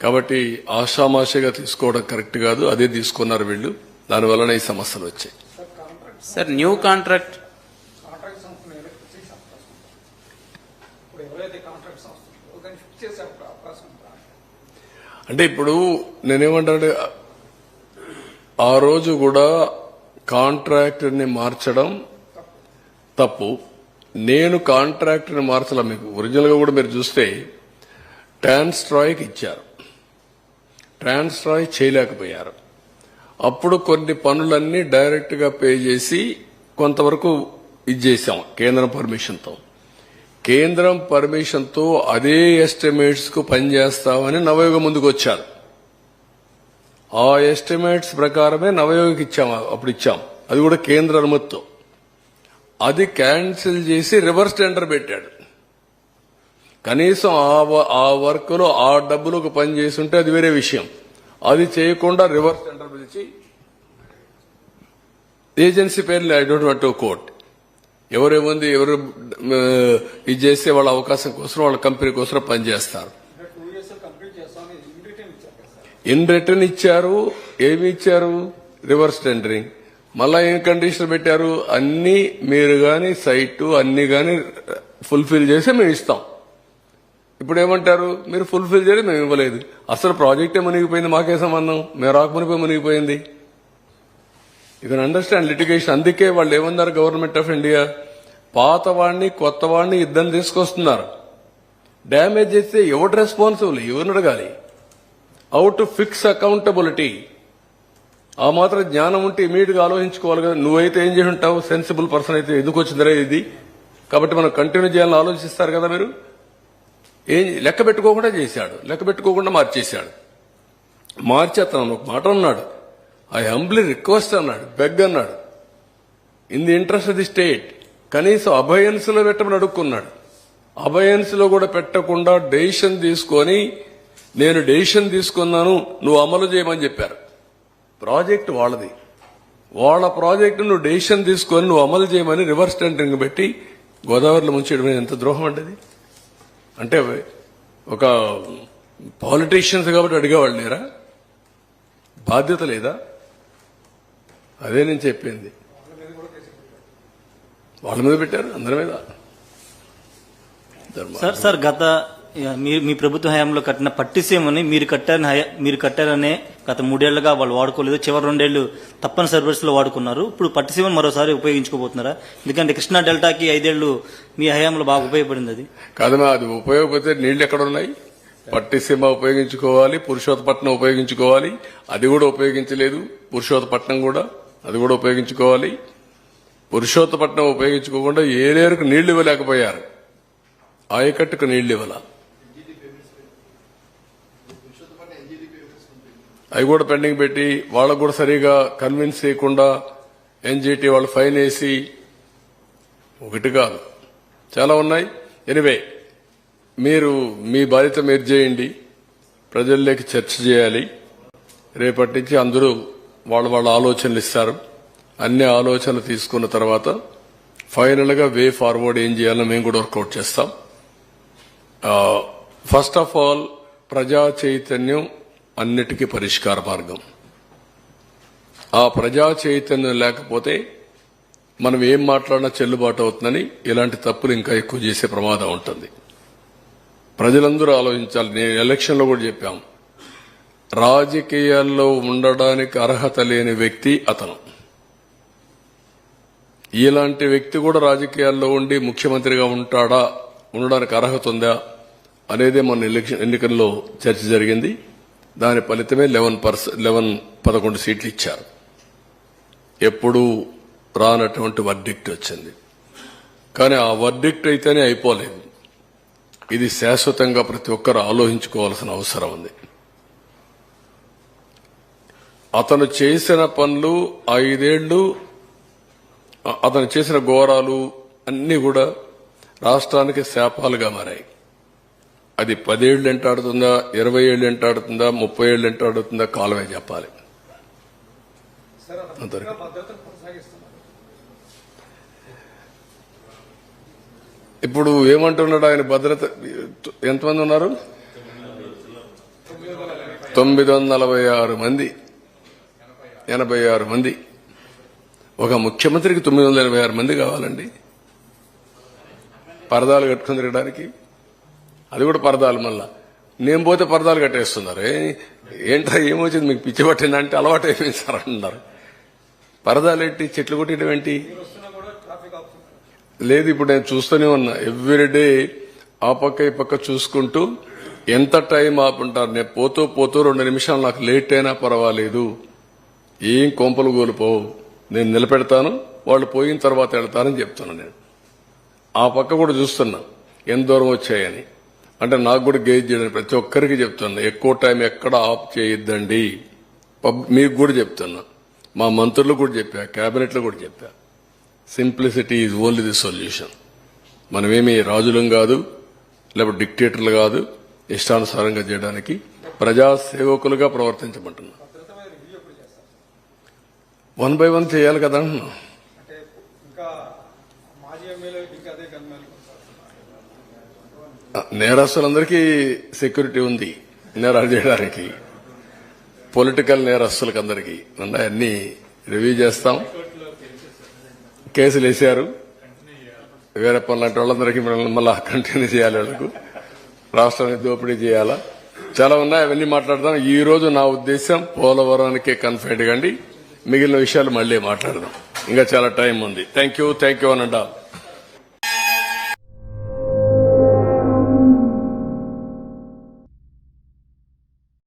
కాబట్టి ఆషామాషిగా తీసుకోవడం కరెక్ట్ కాదు. అదే తీసుకున్నారు వీళ్ళు, దానివల్లనే ఈ సమస్యలు వచ్చాయి. సార్ న్యూ కాంట్రాక్ట్ అంటే ఇప్పుడు నేనేమంటానంటే ఆ రోజు కూడా కాంట్రాక్టర్ని మార్చడం తప్పు. నేను కాంట్రాక్టర్ని మార్చలా. మీకు ఒరిజినల్ గా కూడా మీరు చూస్తే ట్రాన్స్ట్రాయ్కి ఇచ్చారు, ట్రాన్స్ట్రాయ్ చేయలేకపోయారు. అప్పుడు కొన్ని పనులన్నీ డైరెక్ట్ గా పే చేసి కొంతవరకు ఇచ్చేసాం కేంద్రం పర్మిషన్తో. కేంద్రం పర్మిషన్తో అదే ఎస్టిమేట్స్ కు పనిచేస్తామని నవయోగ ముందుకు వచ్చారు. ఆ ఎస్టిమేట్స్ ప్రకారమే నవయోగకి అప్పుడు ఇచ్చాం, అది కూడా కేంద్ర అనుమతితో. అది క్యాన్సిల్ చేసి రివర్స్ టెండర్ పెట్టాడు. కనీసం ఆ వర్క్ లో ఆ డబ్బులకు పని చేసి ఉంటే అది వేరే విషయం. అది చేయకుండా రివర్స్ టెండర్ పిలిచి ఏజెన్సీ పేర్లు I don't want to quote, ఎవరు ఇది చేస్తే వాళ్ళ అవకాశం కోసం, వాళ్ళ కంపెనీ కోసం పనిచేస్తారు. ఇన్ రిటర్న్ ఇచ్చారు. ఏమి ఇచ్చారు? Reverse tendering. మళ్ళా ఏం కండిషన్ పెట్టారు? అన్ని మీరు గాని సైట్ అన్ని గాని ఫుల్ఫిల్ చేసి మేము ఇస్తాం. ఇప్పుడు ఏమంటారు? మీరు ఫుల్ఫిల్ చేయడం మేము ఇవ్వలేదు. అసలు ప్రాజెక్టే మునిగిపోయింది, మాకే సంబంధం, మేము రాకమునిపోయి మునిగిపోయింది. You can understand litigation. అందుకే వాళ్ళు ఏమన్నారు, గవర్నమెంట్ ఆఫ్ ఇండియా పాత వాడిని కొత్త వాడిని ఇద్దరిని తీసుకొస్తున్నారు. డ్యామేజ్ చేస్తే ఎవరు రెస్పాన్సిబుల్? ఎవరిని అడగాలి? How to fix accountability. ఆ మాత్రం జ్ఞానం ఉంటే ఇమీడియట్ గా ఆలోచించుకోవాలి కదా. నువ్వైతే ఏం చేసి ఉంటావు? సెన్సిబుల్ పర్సన్ అయితే ఎందుకు వచ్చిందిరా ఇది, కాబట్టి మనం కంటిన్యూ చేయాలని ఆలోచిస్తారు కదా మీరు. ఏం లెక్క పెట్టుకోకుండా చేశాడు, లెక్క పెట్టుకోకుండా మార్చేశాడు. మార్చి అతను ఒక మాట అన్నాడు, ఐ హంబ్లీ రిక్వెస్ట్ అన్నాడు, బెగ్ అన్నాడు, in the interest of the state. కనీసం అభయన్స్ లో పెట్టమని అడుక్కున్నాడు. అభయన్స్ లో కూడా పెట్టకుండా డెసిషన్ తీసుకొని, నేను డెసిషన్ తీసుకున్నాను నువ్వు అమలు చేయమని చెప్పారు. ప్రాజెక్ట్ వాళ్ళది, వాళ్ళ ప్రాజెక్టు నువ్వు డెసిషన్ తీసుకొని నువ్వు అమలు చేయమని రివర్స్ టెండరింగ్ పెట్టి గోదావరిలో ముంచేయడం ఎంత ద్రోహం అంటది. అంటే ఒక పాలిటీషియన్స్ కాబట్టి అడిగేవాళ్ళు లేరా? బాధ్యత లేదా? అదే నేను చెప్పింది. వాళ్ళ మీద పెట్టారు, అందరి మీద. సార్ గత మీ ప్రభుత్వ హయాంలో కట్టిన పట్టిసీమని మీరు కట్టారనే గత 3 ఏళ్లుగా వాళ్ళు వాడుకోలేదు. చివరి 2 ఏళ్లు తప్పని సర్వీస్ లో వాడుకున్నారు. ఇప్పుడు పట్టిసీమను మరోసారి ఉపయోగించుకోబోతున్నారా? ఎందుకంటే కృష్ణా డెల్టాకి 5 ఏళ్లు మీ హయాంలో బాగా ఉపయోగపడింది. అది కాదమ్మా, అది ఉపయోగపడితే నీళ్లు ఎక్కడున్నాయి? పట్టిసీమ ఉపయోగించుకోవాలి, పురుషోత్తపట్నం ఉపయోగించుకోవాలి, అది కూడా ఉపయోగించలేదు. పురుషోత్తపట్నం కూడా అది కూడా ఉపయోగించుకోవాలి. పురుషోత్తపట్నం ఉపయోగించుకోకుండా ఏలేరుకు నీళ్లు ఇవ్వలేకపోయారు. ఆయకట్టుకు నీళ్లు ఇవ్వాల, అవి కూడా పెండింగ్ పెట్టి వాళ్ళకు కూడా సరిగా కన్విన్స్ చేయకుండా ఎన్జిటి వాళ్ళు ఫైన్ వేసి, ఒకటి కాదు చాలా ఉన్నాయి. ఎనివే, మీరు మీ బాధ్యత మీరు చేయండి, ప్రజల్లోకి చర్చ చేయాలి. రేపటి నుంచి అందరూ వాళ్ళ ఆలోచనలు ఇస్తారు. అన్ని ఆలోచనలు తీసుకున్న తర్వాత ఫైనల్ గా వే ఫార్వర్డ్ ఏం చేయాలో మేము కూడా వర్కౌట్ చేస్తాం. ఫస్ట్ ఆఫ్ ఆల్, ప్రజా చైతన్యం అన్నిటికీ పరిష్కార మార్గం. ఆ ప్రజా చైతన్యం లేకపోతే మనం ఏం మాట్లాడినా చెల్లుబాటు అవుతుందని ఇలాంటి తప్పులు ఇంకా ఎక్కువ చేసే ప్రమాదం ఉంటుంది. ప్రజలందరూ ఆలోచించాలి. నేను ఎలక్షన్లో కూడా చెప్పాం, రాజకీయాల్లో ఉండడానికి అర్హత లేని వ్యక్తి అతను. ఇలాంటి వ్యక్తి కూడా రాజకీయాల్లో ఉండి ముఖ్యమంత్రిగా ఉండడానికి అర్హత ఉందా అనేదే మన ఎన్నికల్లో చర్చ జరిగింది. దాని ఫలితమే 11 సీట్లు ఇచ్చారు. ఎప్పుడూ రానటువంటి వర్డిక్ట్ వచ్చింది. కానీ ఆ వర్డిక్ట్ అయితేనే అయిపోలేదు. ఇది శాశ్వతంగా ప్రతి ఒక్కరు ఆలోచించుకోవాల్సిన అవసరం ఉంది. అతను చేసిన పనులు 5 ఏళ్లు, అతను చేసిన ఘోరాలు అన్నీ కూడా రాష్ట్రానికి శాపాలుగా మారాయి. అది 10 ఏళ్లు ఎంటాడుతుందా, 20 ఏళ్లు ఎంటాడుతుందా, 30 ఏళ్లు ఎంటాడుతుందా కాలమే చెప్పాలి. ఇప్పుడు ఏమంటున్నాడు ఆయన? భద్రత ఎంతమంది ఉన్నారు? 946 మంది, 86 మంది. ఒక ముఖ్యమంత్రికి 986 మంది కావాలండి పరదాలు కట్టుకుని తిరగడానికి. అది కూడా పరదాలు. మళ్ళా నేను పోతే పరదాలు కట్టేస్తున్నారు. ఏంట్రా ఏమొచ్చింది మీకు, పిచ్చి పట్టిందంటే అలవాటు అయిపోయింది సార్ అంటున్నారు. పరదాలు ఏంటి, చెట్లు కొట్టడం ఏంటి? లేదు, ఇప్పుడు నేను చూస్తూనే ఉన్నా. ఎవ్రీడే ఆ పక్క ఈ పక్క చూసుకుంటూ ఎంత టైం ఆపుంటారు. నేను పోతూ 2 నిమిషాలు నాకు లేట్ అయినా పర్వాలేదు, ఏం కొంపలు కోల్పోవు, నేను నిలబెడతాను, వాళ్ళు పోయిన తర్వాత వెళ్తారని చెప్తున్నాను. నేను ఆ పక్క కూడా చూస్తున్నా ఎంత దూరం వచ్చాయని. అంటే నాకు కూడా గేజ్ చేయడానికి ప్రతి ఒక్కరికి చెప్తున్నా, ఎక్కువ టైం ఎక్కడ ఆఫ్ చేయొద్దండి. మీకు కూడా చెప్తున్నా, మా మంత్రులకు కూడా చెప్పా, కేబినెట్లో కూడా చెప్పా. Simplicity is only the solution. మనమేమి రాజులం కాదు, లేకపోతే డిక్టేటర్లు కాదు. ఇష్టానుసారంగా చేయడానికి ప్రజాసేవకులుగా ప్రవర్తించమంటున్నా. 1 by 1 చేయాలి కదా. నేరస్తులందరికీ సెక్యూరిటీ ఉంది నేరాలు చేయడానికి. పొలిటికల్ నేరస్తులకు అందరికీ అన్ని రివ్యూ చేస్తాం. కేసులు వేశారు, వేరే పనులు లాంటి వాళ్ళందరికీ మళ్ళా కంటిన్యూ చేయాలి. వాళ్ళకు రాష్ట్రాన్ని దోపిడీ చేయాలా, చాలా ఉన్నాయి. అవన్నీ మాట్లాడదాం. ఈ రోజు నా ఉద్దేశం పోలవరానికే కన్ఫైన్డ్ కండి. మిగిలిన విషయాలు మళ్లీ మాట్లాడదాం. ఇంకా చాలా టైం ఉంది. Thank you అనండా.